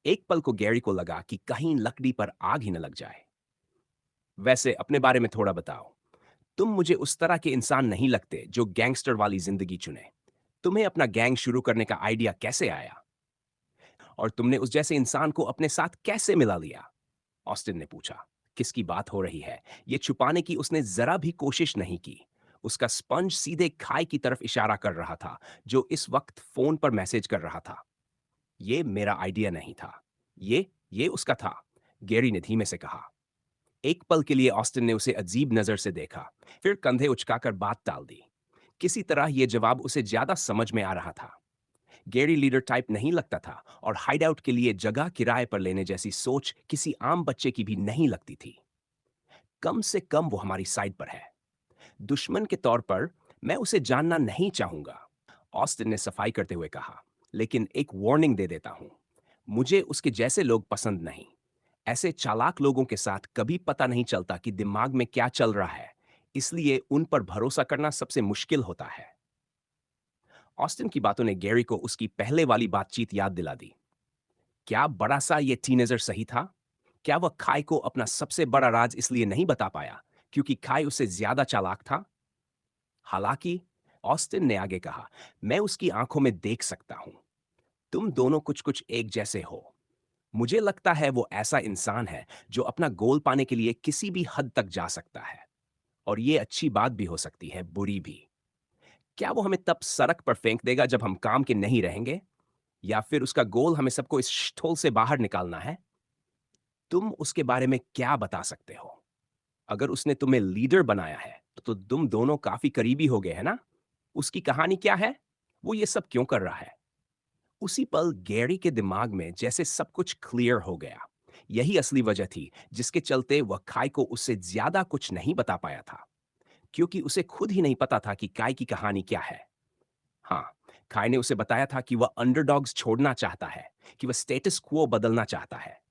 एक पल को गैरी को लगा कि कहीं लकड़ी पर आग ही न लग जाए। वैसे अपने बारे में थोड़ा बताओ। तुम मुझे उस तरह के इंसान नहीं लगते जो गैंगस्टर वाली जिंदगी चुने। तुम्हें अपना गैंग शुरू करने का आइडिया कैसे आया? और तुमने उस जैसे इंसान को अपने साथ कैसे मिला लिया? ऑस्टिन ने पूछा। किसकी बात हो रही है, ये छुपाने की उसने जरा भी कोशिश नहीं की। उसका स्पंज सीधे खाई की तरफ इशारा कर रहा था, जो इस वक्त फोन पर मैसेज कर रहा था। ये मेरा आइडिया नहीं था। ये उसका था, गैरी ने धीमे से कहा। एक पल के लिए ऑस्टिन ने उसे अजीब नजर से देखा, फिर कंधे उचकाकर बात टाल दी। किसी तरह यह जवाब उसे ज्यादा समझ में आ रहा था। गैरी लीडर टाइप नहीं लगता था और हाइडआउट के लिए जगह किराए पर लेने जैसी सोच किसी आम बच्चे की भी नहीं लगती थी। कम से कम वो हमारी साइड पर है। दुश्मन के तौर पर मैं उसे जानना नहीं चाहूंगा, ऑस्टिन ने सफाई करते हुए कहा। लेकिन एक वार्निंग दे देता हूं, मुझे उसके जैसे लोग पसंद नहीं। ऐसे चालाक लोगों के साथ कभी पता नहीं चलता कि दिमाग में क्या चल रहा है, इसलिए उन पर भरोसा करना सबसे मुश्किल होता है। ऑस्टिन की बातों ने गैरी को उसकी पहले वाली बातचीत याद दिला दी। क्या बड़ा सा ये टीनेजर सही था? क्या वह खाई को अपना सबसे बड़ा राज इसलिए नहीं बता पाया क्योंकि खाई उससे ज्यादा चालाक था? हालांकि, ऑस्टिन ने आगे कहा, मैं उसकी आंखों में देख सकता हूं। तुम दोनों कुछ कुछ एक जैसे हो। मुझे लगता है वो ऐसा इंसान है जो अपना गोल पाने के लिए किसी भी हद तक जा सकता है। और ये अच्छी बात भी हो सकती है, बुरी भी। क्या वो हमें तब सड़क पर फेंक देगा जब हम काम के नहीं रहेंगे? या फिर उसका गोल हमें सबको इस ठोल से बाहर निकालना है? तुम उसके बारे में क्या बता सकते हो? अगर उसने तुम्हें लीडर बनाया है, तो तुम दोनों काफी करीबी हो गए, है ना? उसकी कहानी क्या है? वो ये सब क्यों कर रहा है? उसी पल गैरी के दिमाग में जैसे सब कुछ क्लियर हो गया। यही असली वजह थी जिसके चलते वह काई को उससे ज्यादा कुछ नहीं बता पाया था, क्योंकि उसे खुद ही नहीं पता था कि काई की कहानी क्या है। हाँ, काई ने उसे बताया था कि वह अंडरडॉग्स छोड़ना चाहता है, कि वह स्टेटस क्वो बदलना चाहता है।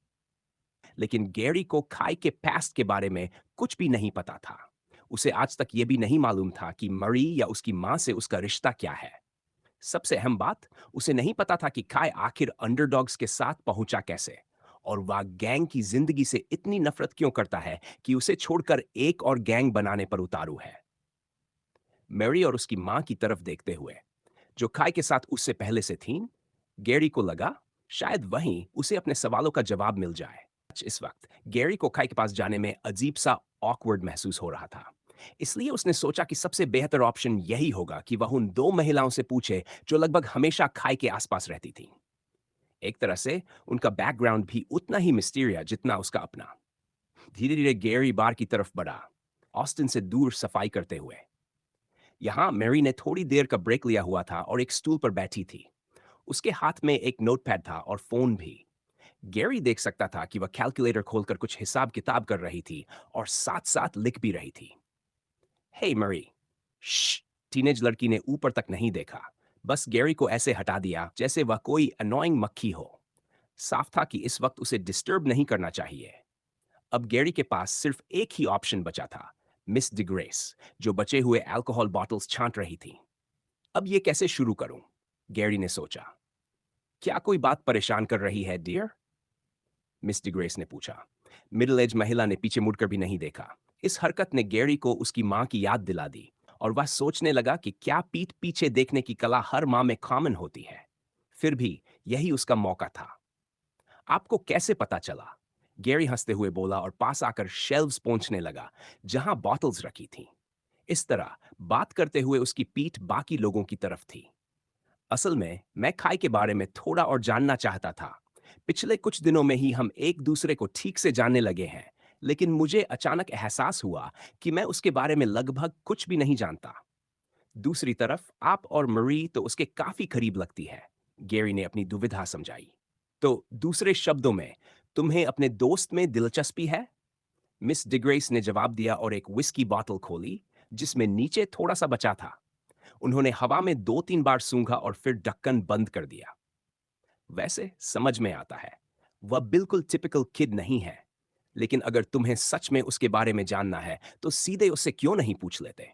लेकिन गैरी को काई के पास्ट के बारे में कुछ भी नहीं पता था। उसे आज तक यह भी नहीं मालूम था कि मरी या उसकी मां से उसका रिश्ता क्या है। सबसे अहम बात, उसे नहीं पता था कि काय आखिर अंडरडॉग्स के साथ पहुंचा कैसे, और वह गैंग की जिंदगी से इतनी नफरत क्यों करता है कि उसे छोड़कर एक और गैंग बनाने पर उतारू है। मैरी और उसकी मां की तरफ देखते हुए, जो काय के साथ उससे पहले से थीं, गैरी को लगा शायद वहीं उसे अपने सवालों का जवाब मिल जाए। इस वक्त गैरी को काय के पास जाने में अजीब सा ऑकवर्ड महसूस हो रहा था। इसलिए उसने सोचा कि सबसे बेहतर ऑप्शन यही होगा कि वह उन दो महिलाओं से पूछे जो लगभग हमेशा खाई के आसपास रहती थीं। एक तरह से उनका बैकग्राउंड भी उतना ही मिस्टीरियस जितना उसका अपना। धीरे धीरे गैरी बार की तरफ बढ़ा, ऑस्टिन से दूर सफाई करते हुए। यहाँ मैरी ने थोड़ी देर का ब्रेक लिया हुआ था और एक स्टूल पर बैठी थी। उसके हाथ में एक नोटपैड था और फोन भी। गैरी देख सकता था कि वह कैलकुलेटर खोलकर कुछ हिसाब किताब कर रही थी और साथ साथ लिख भी रही थी। हे मरी, श्श। टीनेज लड़की ने ऊपर तक नहीं देखा, बस गैरी को ऐसे हटा दिया जैसे वह कोई अनोइंग मक्खी हो। साफ था कि इस वक्त उसे डिस्टर्ब नहीं करना चाहिए। अब गैरी के पास सिर्फ एक ही ऑप्शन बचा था, मिस डिग्रेस, जो बचे हुए अल्कोहल बॉटल्स छांट रही थी। अब ये कैसे शुरू करूं? गैरी ने सोचा। क्या कोई बात परेशान कर रही है डियर? मिस डिग्रेस ने पूछा। मिडिल एज महिला ने पीछे मुड़कर भी नहीं देखा। इस हरकत ने गैरी को उसकी मां की याद दिला दी, और वह सोचने लगा कि क्या पीठ पीछे देखने की कला हर मां में कॉमन होती है। फिर भी यही उसका मौका था। आपको कैसे पता चला? गैरी हंसते हुए बोला और पास आकर शेल्व्स पहुंचने लगा जहां बॉटल्स रखी थीं। इस तरह बात करते हुए उसकी पीठ बाकी लोगों की तरफ थी। असल में मैं खाई के बारे में थोड़ा और जानना चाहता था। पिछले कुछ दिनों में ही हम एक दूसरे को ठीक से जानने लगे हैं, लेकिन मुझे अचानक एहसास हुआ कि मैं उसके बारे में लगभग कुछ भी नहीं जानता। दूसरी तरफ आप और मरी तो उसके काफी करीब लगती है, गैरी ने अपनी दुविधा समझाई। तो दूसरे शब्दों में, तुम्हें अपने दोस्त में दिलचस्पी है? मिस डिग्रेस ने जवाब दिया और एक विस्की बॉटल खोली जिसमें नीचे थोड़ा सा बचा था। उन्होंने हवा में 2-3 बार सूंघा और फिर ढक्कन बंद कर दिया। वैसे समझ में आता है, वह बिल्कुल टिपिकल किड नहीं है। लेकिन अगर तुम्हें सच में उसके बारे में जानना है, तो सीधे उससे क्यों नहीं पूछ लेते?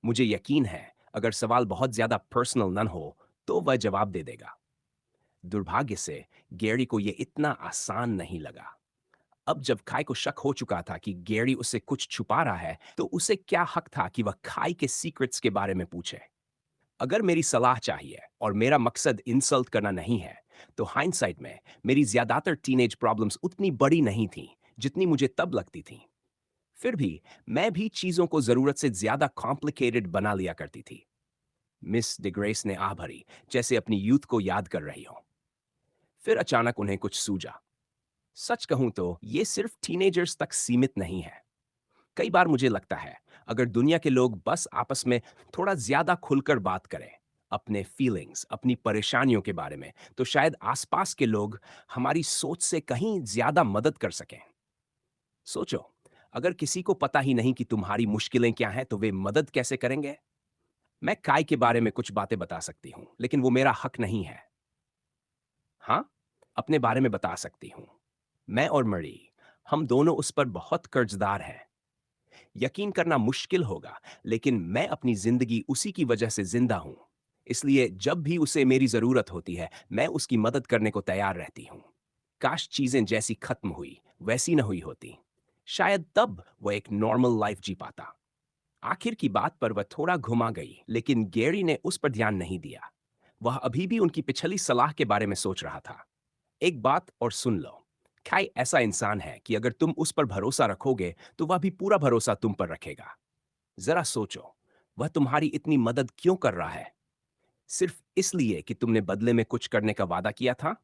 मुझे यकीन है, अगर सवाल बहुत ज्यादा पर्सनल न हो, तो वह जवाब दे देगा। दुर्भाग्य से गैरी को यह इतना आसान नहीं लगा। अब जब खाई को शक हो चुका था कि गैरी उससे कुछ छुपा रहा है, तो उसे क्या हक था कि वह खाई के सीक्रेट्स के बारे में पूछे? अगर मेरी सलाह चाहिए और मेरा मकसद इंसल्ट करना नहीं है, तो हाइंडसाइट में मेरी ज्यादातर टीनेज प्रॉब्लम्स उतनी बड़ी नहीं थीं जितनी मुझे तब लगती थीं। फिर भी मैं भी चीजों को जरूरत से ज्यादा कॉम्प्लिकेटेड बना लिया करती थी। मिस डिग्रेस ने आह भरी, जैसे अपनी यूथ को याद कर रही हो। फिर अचानक उन्हें कुछ सूझा। सच कहूं तो ये सिर्फ टीनेजर्स तक सीमित नहीं है। कई बार मुझे लगता है अगर दुनिया के लोग बस आपस में थोड़ा ज्यादा खुलकर बात करें, अपने फीलिंग्स, अपनी परेशानियों के बारे में, तो शायद आसपास के लोग हमारी सोच से कहीं ज्यादा मदद कर सकें। सोचो, अगर किसी को पता ही नहीं कि तुम्हारी मुश्किलें क्या हैं, तो वे मदद कैसे करेंगे? मैं काय के बारे में कुछ बातें बता सकती हूँ, लेकिन वो मेरा हक नहीं है। हाँ, अपने बारे में बता सकती हूँ। मैं और मरी, हम दोनों उस पर बहुत कर्जदार हैं। यकीन करना मुश्किल होगा, लेकिन मैं अपनी जिंदगी उसी की वजह से जिंदा हूं। इसलिए जब भी उसे मेरी जरूरत होती है, मैं उसकी मदद करने को तैयार रहती हूं। काश चीजें जैसी खत्म हुई वैसी न हुई होती। शायद तब वह एक नॉर्मल लाइफ जी पाता। आखिर की बात पर वह थोड़ा घुमा गई, लेकिन गैरी ने उस पर ध्यान नहीं दिया। वह अभी भी उनकी पिछली सलाह के बारे में सोच रहा था। एक बात और सुन लो, खाई ऐसा इंसान है कि अगर तुम उस पर भरोसा रखोगे, तो वह भी पूरा भरोसा तुम पर रखेगा। जरा सोचो, वह तुम्हारी इतनी मदद क्यों कर रहा है? सिर्फ इसलिए कि तुमने बदले में कुछ करने का वादा किया था?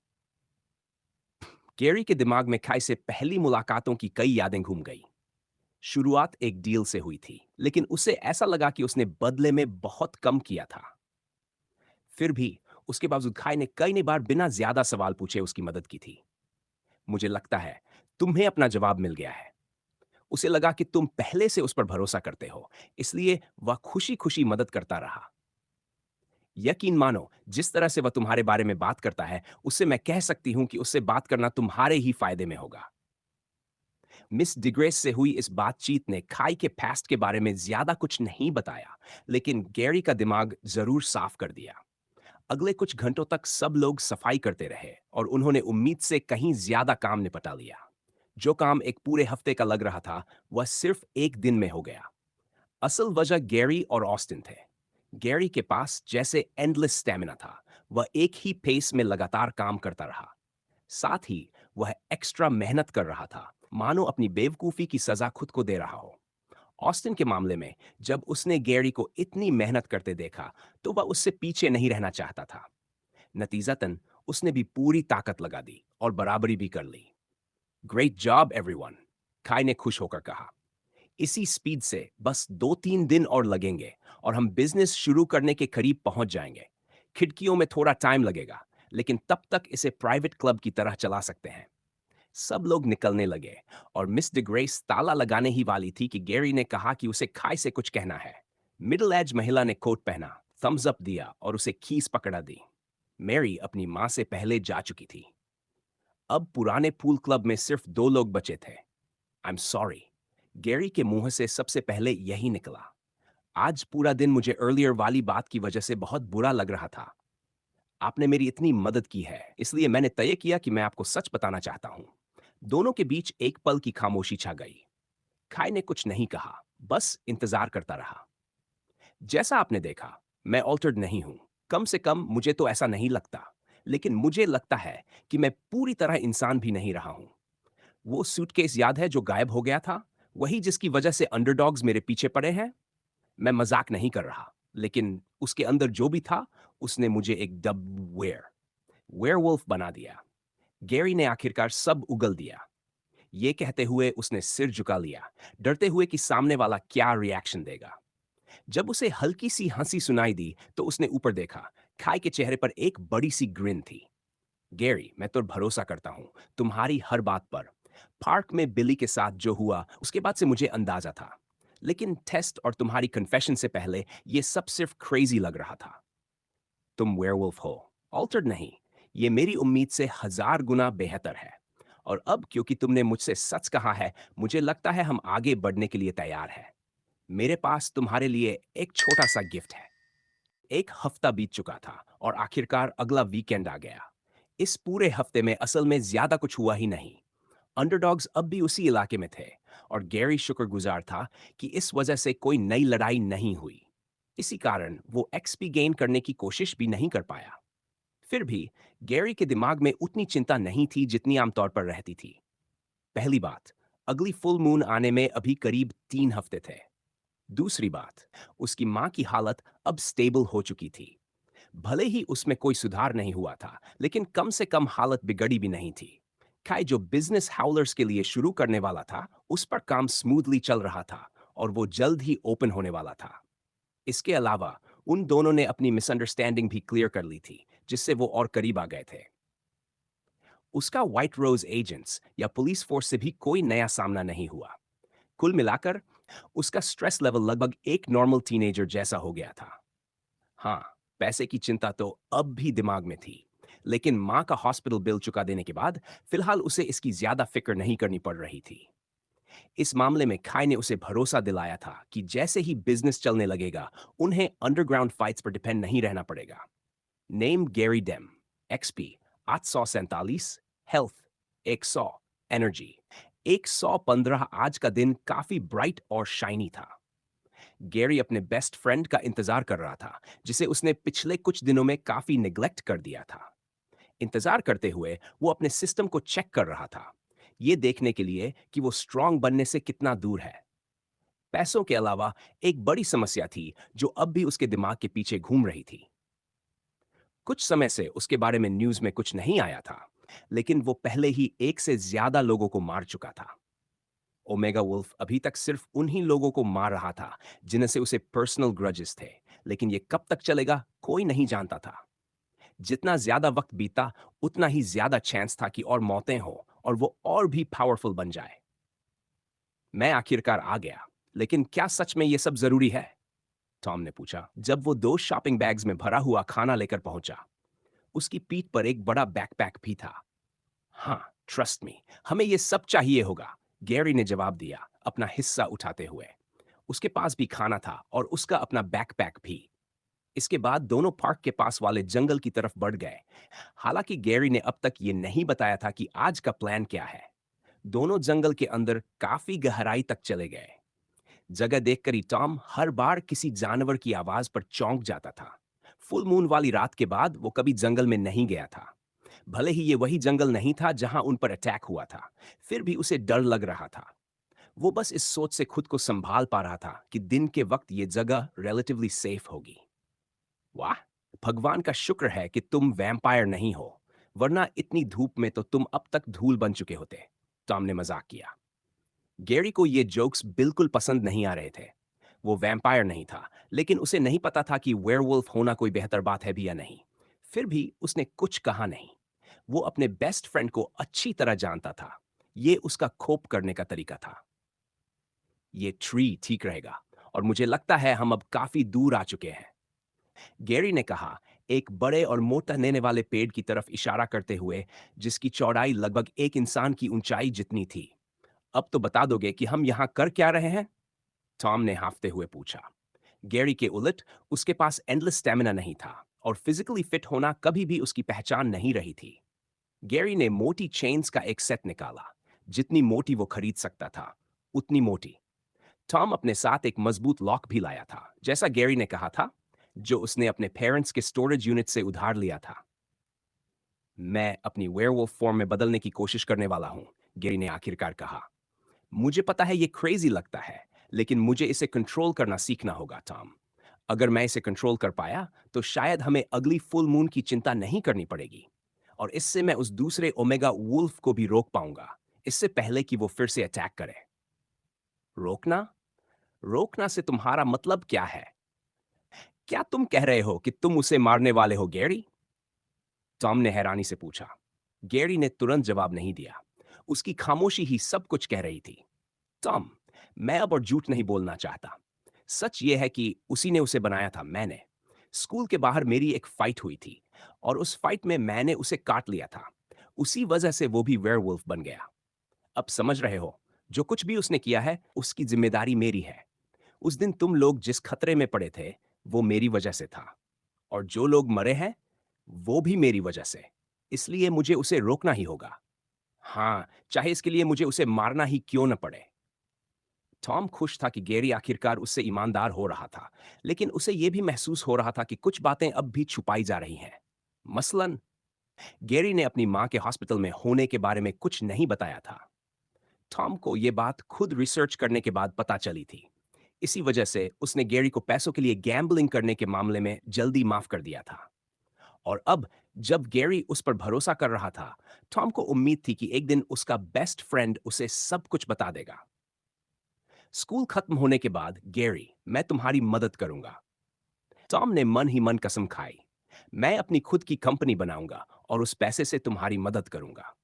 गैरी के दिमाग में खाई से पहली मुलाकातों की कई यादें घूम गई। शुरुआत एक डील से हुई थी, लेकिन उसे ऐसा लगा कि उसने बदले में बहुत कम किया था। फिर भी उसके बावजूद खाई ने कई बार बिना ज्यादा सवाल पूछे उसकी मदद की थी। मुझे लगता है तुम्हें अपना जवाब मिल गया है। उसे लगा कि तुम पहले से उस पर भरोसा करते हो, इसलिए वह खुशी खुशी मदद करता रहा। यकीन मानो, जिस तरह से वह तुम्हारे बारे में बात करता है, उससे मैं कह सकती हूं कि उससे बात करना तुम्हारे ही फायदे में होगा। मिस डिग्रेस से हुई इस बातचीत ने खाई के पास्ट के बारे में ज्यादा कुछ नहीं बताया, लेकिन गैरी का दिमाग जरूर साफ कर दिया। अगले कुछ घंटों तक सब लोग सफाई करते रहे और उन्होंने उम्मीद से कहीं ज्यादा काम निपटा लिया। जो काम एक पूरे हफ्ते का लग रहा था, वह सिर्फ एक दिन में हो गया। असल वजह गैरी और ऑस्टिन थे। गैरी के पास जैसे एंडलेस स्टेमिना था। वह एक ही पेस में लगातार काम करता रहा। साथ ही वह एक्स्ट्रा मेहनत कर रहा था, मानो अपनी बेवकूफी की सजा खुद को दे रहा हो। ऑस्टिन के मामले में, जब उसने गैरी को इतनी मेहनत करते देखा, तो वह उससे पीछे नहीं रहना चाहता था। नतीजतन उसने भी पूरी ताकत लगा दी और बराबरी भी कर ली। ग्रेट जॉब एवरीवन, काई ने खुश होकर कहा। इसी स्पीड से बस 2-3 दिन और लगेंगे और हम बिजनेस शुरू करने के करीब पहुंच जाएंगे। खिड़कियों में थोड़ा टाइम लगेगा, लेकिन तब तक इसे प्राइवेट क्लब की तरह चला सकते हैं। सब लोग निकलने लगे और मिस डिग्रेस ताला लगाने ही वाली थी कि गैरी ने कहा कि उसे खाई से कुछ कहना है। मिडिल एज महिला ने कोट पहना, थम्स अप दिया और उसे खीस पकड़ा दी। मैरी अपनी मां से पहले जा चुकी थी। अब पुराने पूल क्लब में सिर्फ 2 लोग बचे थे। आई एम सॉरी, गैरी के मुंह से सबसे पहले यही निकला। आज पूरा दिन मुझे अर्लियर वाली बात की वजह से बहुत बुरा लग रहा था। आपने मेरी इतनी मदद की है, इसलिए मैंने तय किया कि मैं आपको सच बताना चाहता हूं। दोनों के बीच एक पल की खामोशी छा गई। खाई ने कुछ नहीं कहा, बस इंतजार करता रहा। जैसा आपने देखा, मैं ऑल्टर्ड नहीं हूं। कम से कम मुझे तो ऐसा नहीं लगता। लेकिन मुझे लगता है कि मैं पूरी तरह इंसान भी नहीं रहा हूं। वो सूटकेस याद है जो गायब हो गया था? वही जिसकी वजह से अंडरडॉग्स मेरे पीछे पड़े हैं? मैं मजाक नहीं कर रहा, लेकिन उसके अंदर जो भी था, उसने मुझे एक डब वेयरवुल्फ बना दिया। गैरी ने आखिरकार सब उगल दिया। ये कहते हुए उसने सिर झुका लिया, डरते हुए कि सामने वाला क्या रिएक्शन देगा। जब उसे हल्की सी हंसी सुनाई दी, तो उसने ऊपर देखा। खाई के चेहरे पर एक बड़ी सी ग्रिन थी। गैरी, मैं तो भरोसा करता हूं तुम्हारी हर बात पर। पार्क में बिली के साथ जो हुआ, उसके बाद से मुझे अंदाजा था। लेकिन टेस्ट और तुम्हारी कन्फेशन से पहले ये सब सिर्फ क्रेजी लग रहा था। तुम वेयरवुल्फ हो, ऑल्टर्ड नहीं। ये मेरी उम्मीद से 1000 गुना बेहतर है। और अब क्योंकि तुमने मुझसे सच कहा है, मुझे लगता है हम आगे बढ़ने के लिए तैयार हैं। मेरे पास तुम्हारे लिए एक छोटा सा गिफ्ट है। एक हफ्ता बीत चुका था और आखिरकार अगला वीकेंड आ गया। इस पूरे हफ्ते में असल में ज्यादा कुछ हुआ ही नहीं। अंडरडॉग्स अब भी उसी इलाके में थे और गैरी शुक्रगुजार था कि इस वजह से कोई नई लड़ाई नहीं हुई। इसी कारण वो एक्सपी गेन करने की कोशिश भी नहीं कर पाया। फिर भी गैरी के दिमाग में उतनी चिंता नहीं थी जितनी आमतौर पर रहती थी। पहली बात, अगली फुल मून आने में अभी करीब 3 हफ्ते थे। दूसरी बात, उसकी मां की हालत अब स्टेबल हो चुकी थी। भले ही उसमें कोई सुधार नहीं हुआ था, लेकिन कम से कम हालत बिगड़ी भी नहीं थी। काई जो बिजनेस हाउलर्स के लिए शुरू करने वाला था, उस पर काम स्मूथली चल रहा था और वो जल्द ही ओपन होने वाला था। इसके अलावा उन दोनों ने अपनी मिसअंडरस्टैंडिंग भी क्लियर कर ली थी, जिससे वो और करीब आ गए थे। उसका व्हाइट रोज एजेंट्स या पुलिस फोर्स से भी कोई नया सामना नहीं हुआ। कुल मिलाकर उसका स्ट्रेस लेवल लगभग एक नॉर्मल टीनेजर जैसा हो गया था। हाँ, पैसे की चिंता तो अब भी दिमाग में थी, लेकिन माँ का हॉस्पिटल बिल चुका देने के बाद फिलहाल उसे इसकी ज्यादा फिक्र नहीं करनी पड़ रही थी। इस मामले में खाई ने उसे भरोसा दिलाया था कि जैसे ही बिजनेस चलने लगेगा, उन्हें अंडरग्राउंड फाइट्स पर डिपेंड नहीं रहना पड़ेगा। Name Gary Dame, XP 847, health 100, energy 115। आज का दिन काफी ब्राइट और शाइनी था। गैरी अपने बेस्ट फ्रेंड का इंतजार कर रहा था, जिसे उसने पिछले कुछ दिनों में काफी निग्लेक्ट कर दिया था। इंतजार करते हुए वो अपने सिस्टम को चेक कर रहा था, ये देखने के लिए कि वो स्ट्रांग बनने से कितना दूर है। पैसों के अलावा एक बड़ी समस्या थी जो अब भी उसके दिमाग के पीछे घूम रही थी। कुछ समय से उसके बारे में न्यूज में कुछ नहीं आया था, लेकिन वो पहले ही एक से ज्यादा लोगों को मार चुका था। ओमेगा वुल्फ अभी तक सिर्फ उन्हीं लोगों को मार रहा था जिनसे से उसे पर्सनल ग्रजेस थे, लेकिन ये कब तक चलेगा कोई नहीं जानता था। जितना ज्यादा वक्त बीता, उतना ही ज्यादा चांस था कि और मौतें हो और वो और भी पावरफुल बन जाए। मैं आखिरकार आ गया, लेकिन क्या सच में ये सब जरूरी है? टॉम ने पूछा जब वो दो शॉपिंग बैग्स में भरा हुआ खाना लेकर पहुंचा। उसकी पीठ पर एक बड़ा बैकपैक भी था। हाँ, ट्रस्ट मी, हमें ये सब चाहिए होगा, गैरी ने जवाब दिया, अपना हिस्सा उठाते हुए। उसके पास भी खाना था और उसका अपना बैकपैक भी। इसके बाद दोनों पार्क के पास वाले जंगल की तरफ बढ़ गए। हालांकि गैरी ने अब तक ये नहीं बताया था कि आज का प्लान क्या है। दोनों जंगल के अंदर काफी गहराई तक चले गए। जगह देखकर ही टॉम हर बार किसी जानवर की आवाज पर चौंक जाता था। फुल मून वाली रात के बाद वो कभी जंगल में नहीं गया था। भले ही ये वही जंगल नहीं था जहां उन पर अटैक हुआ था, फिर भी उसे डर लग रहा था। वो बस इस सोच से खुद को संभाल पा रहा था कि दिन के वक्त ये जगह रिलेटिवली सेफ होगी। वाह, भगवान का शुक्र है कि तुम वैम्पायर नहीं हो, वरना इतनी धूप में तो तुम अब तक धूल बन चुके होते, टॉम ने मजाक किया। गैरी को ये जोक्स बिल्कुल पसंद नहीं आ रहे थे। वो वैम्पायर नहीं था, लेकिन उसे नहीं पता था कि वेयरवुल्फ होना कोई बेहतर बात है भी या नहीं। फिर भी उसने कुछ कहा नहीं। वो अपने बेस्ट फ्रेंड को अच्छी तरह जानता था। ये उसका खोप करने का तरीका था। ये ट्री ठीक रहेगा और मुझे लगता है हम अब काफी दूर आ चुके हैं, गैरी ने कहा, एक बड़े और मोटा नेने वाले पेड़ की तरफ इशारा करते हुए, जिसकी चौड़ाई लगभग एक इंसान की ऊंचाई जितनी थी। अब तो बता दोगे कि हम यहां कर क्या रहे हैं? टॉम ने हांफते हुए पूछा। गैरी के उलट उसके पास एंडलेस स्टेमिना नहीं था और फिजिकली फिट होना कभी भी उसकी पहचान नहीं रही थी। गैरी ने मोटी चेन्स का एक सेट निकाला। जितनी मोटी वो खरीद सकता था, उतनी मोटी। टॉम अपने साथ एक मजबूत लॉक भी लाया था, जैसा गैरी ने कहा था, जो उसने अपने पेरेंट्स के स्टोरेज यूनिट से उधार लिया था। मैं अपनी वेयरवुल्फ फॉर्म में बदलने की कोशिश करने वाला हूं, गैरी ने आखिरकार कहा। मुझे पता है ये क्रेजी लगता है, लेकिन मुझे इसे कंट्रोल करना सीखना होगा, टॉम। अगर मैं इसे कंट्रोल कर पाया, तो शायद हमें अगली फुल मून की चिंता नहीं करनी पड़ेगी। और इससे मैं उस दूसरे ओमेगा वुल्फ को भी रोक पाऊंगा, इससे पहले कि वो फिर से अटैक करे। रोकना? रोकना से तुम्हारा मतलब क्या है? क्या तुम कह रहे हो कि तुम उसे मारने वाले हो, गैरी? टॉम ने हैरानी से पूछा। गैरी ने तुरंत जवाब नहीं दिया। उसकी खामोशी ही सब कुछ कह रही थी। टॉम, मैं अब और झूठ नहीं बोलना चाहता। सच यह है कि उसी ने उसे बनाया था, मैंने। स्कूल के बाहर मेरी एक फाइट हुई थी और उस फाइट में मैंने उसे काट लिया था। उसी वजह से वो भी वेयरवुल्फ बन गया। अब समझ रहे हो, जो कुछ भी उसने किया है, उसकी जिम्मेदारी मेरी है। उस दिन तुम लोग जिस खतरे में पड़े थे, वो मेरी वजह से था। और जो लोग मरे हैं, वो भी मेरी वजह से। इसलिए मुझे उसे रोकना ही होगा। हाँ, चाहे इसके लिए मुझे उसे मारना ही क्यों न पड़े। टॉम खुश था कि गैरी आखिरकार उससे ईमानदार हो रहा था, लेकिन उसे यह भी महसूस हो रहा था कि कुछ बातें अब भी छुपाई जा रही हैं। मसलन, गैरी ने अपनी मां के हॉस्पिटल में होने के बारे में कुछ नहीं बताया था। टॉम को यह बात खुद रिसर्च करने के बाद पता चली थी। इसी वजह से उसने गैरी को पैसों के लिए गैम्बलिंग करने के मामले में जल्दी माफ कर दिया था। और अब जब गैरी उस पर भरोसा कर रहा था, टॉम को उम्मीद थी कि एक दिन उसका बेस्ट फ्रेंड उसे सब कुछ बता देगा। स्कूल खत्म होने के बाद गैरी, मैं तुम्हारी मदद करूंगा। टॉम ने मन ही मन कसम खाई, मैं अपनी खुद की कंपनी बनाऊंगा और उस पैसे से तुम्हारी मदद करूंगा।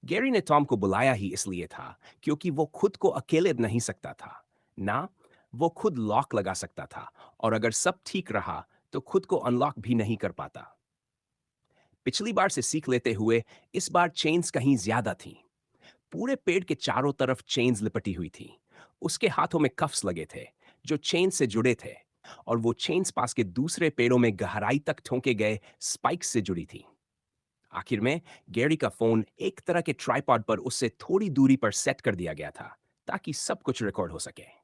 गैरी ने टॉम को बुलाया ही इसलिए था क्योंकि वो खुद को अकेले नहीं सकता था। ना वो खुद लॉक लगा सकता था, और अगर सब ठीक रहा तो खुद को अनलॉक भी नहीं कर पाता। पिछली बार से सीख लेते हुए इस बार चेन्स कहीं ज्यादा थीं। पूरे पेड़ के चारों तरफ चेन्स लिपटी हुई थी। उसके हाथों में कफ्स लगे थे जो चेन से जुड़े थे, और वो चेन्स पास के दूसरे पेड़ों में गहराई तक ठोंके गए स्पाइक्स से जुड़ी थी। आखिर में गैरी का फोन एक तरह के ट्राइपॉड पर उससे थोड़ी दूरी पर सेट कर दिया गया था ताकि सब कुछ रिकॉर्ड हो सके।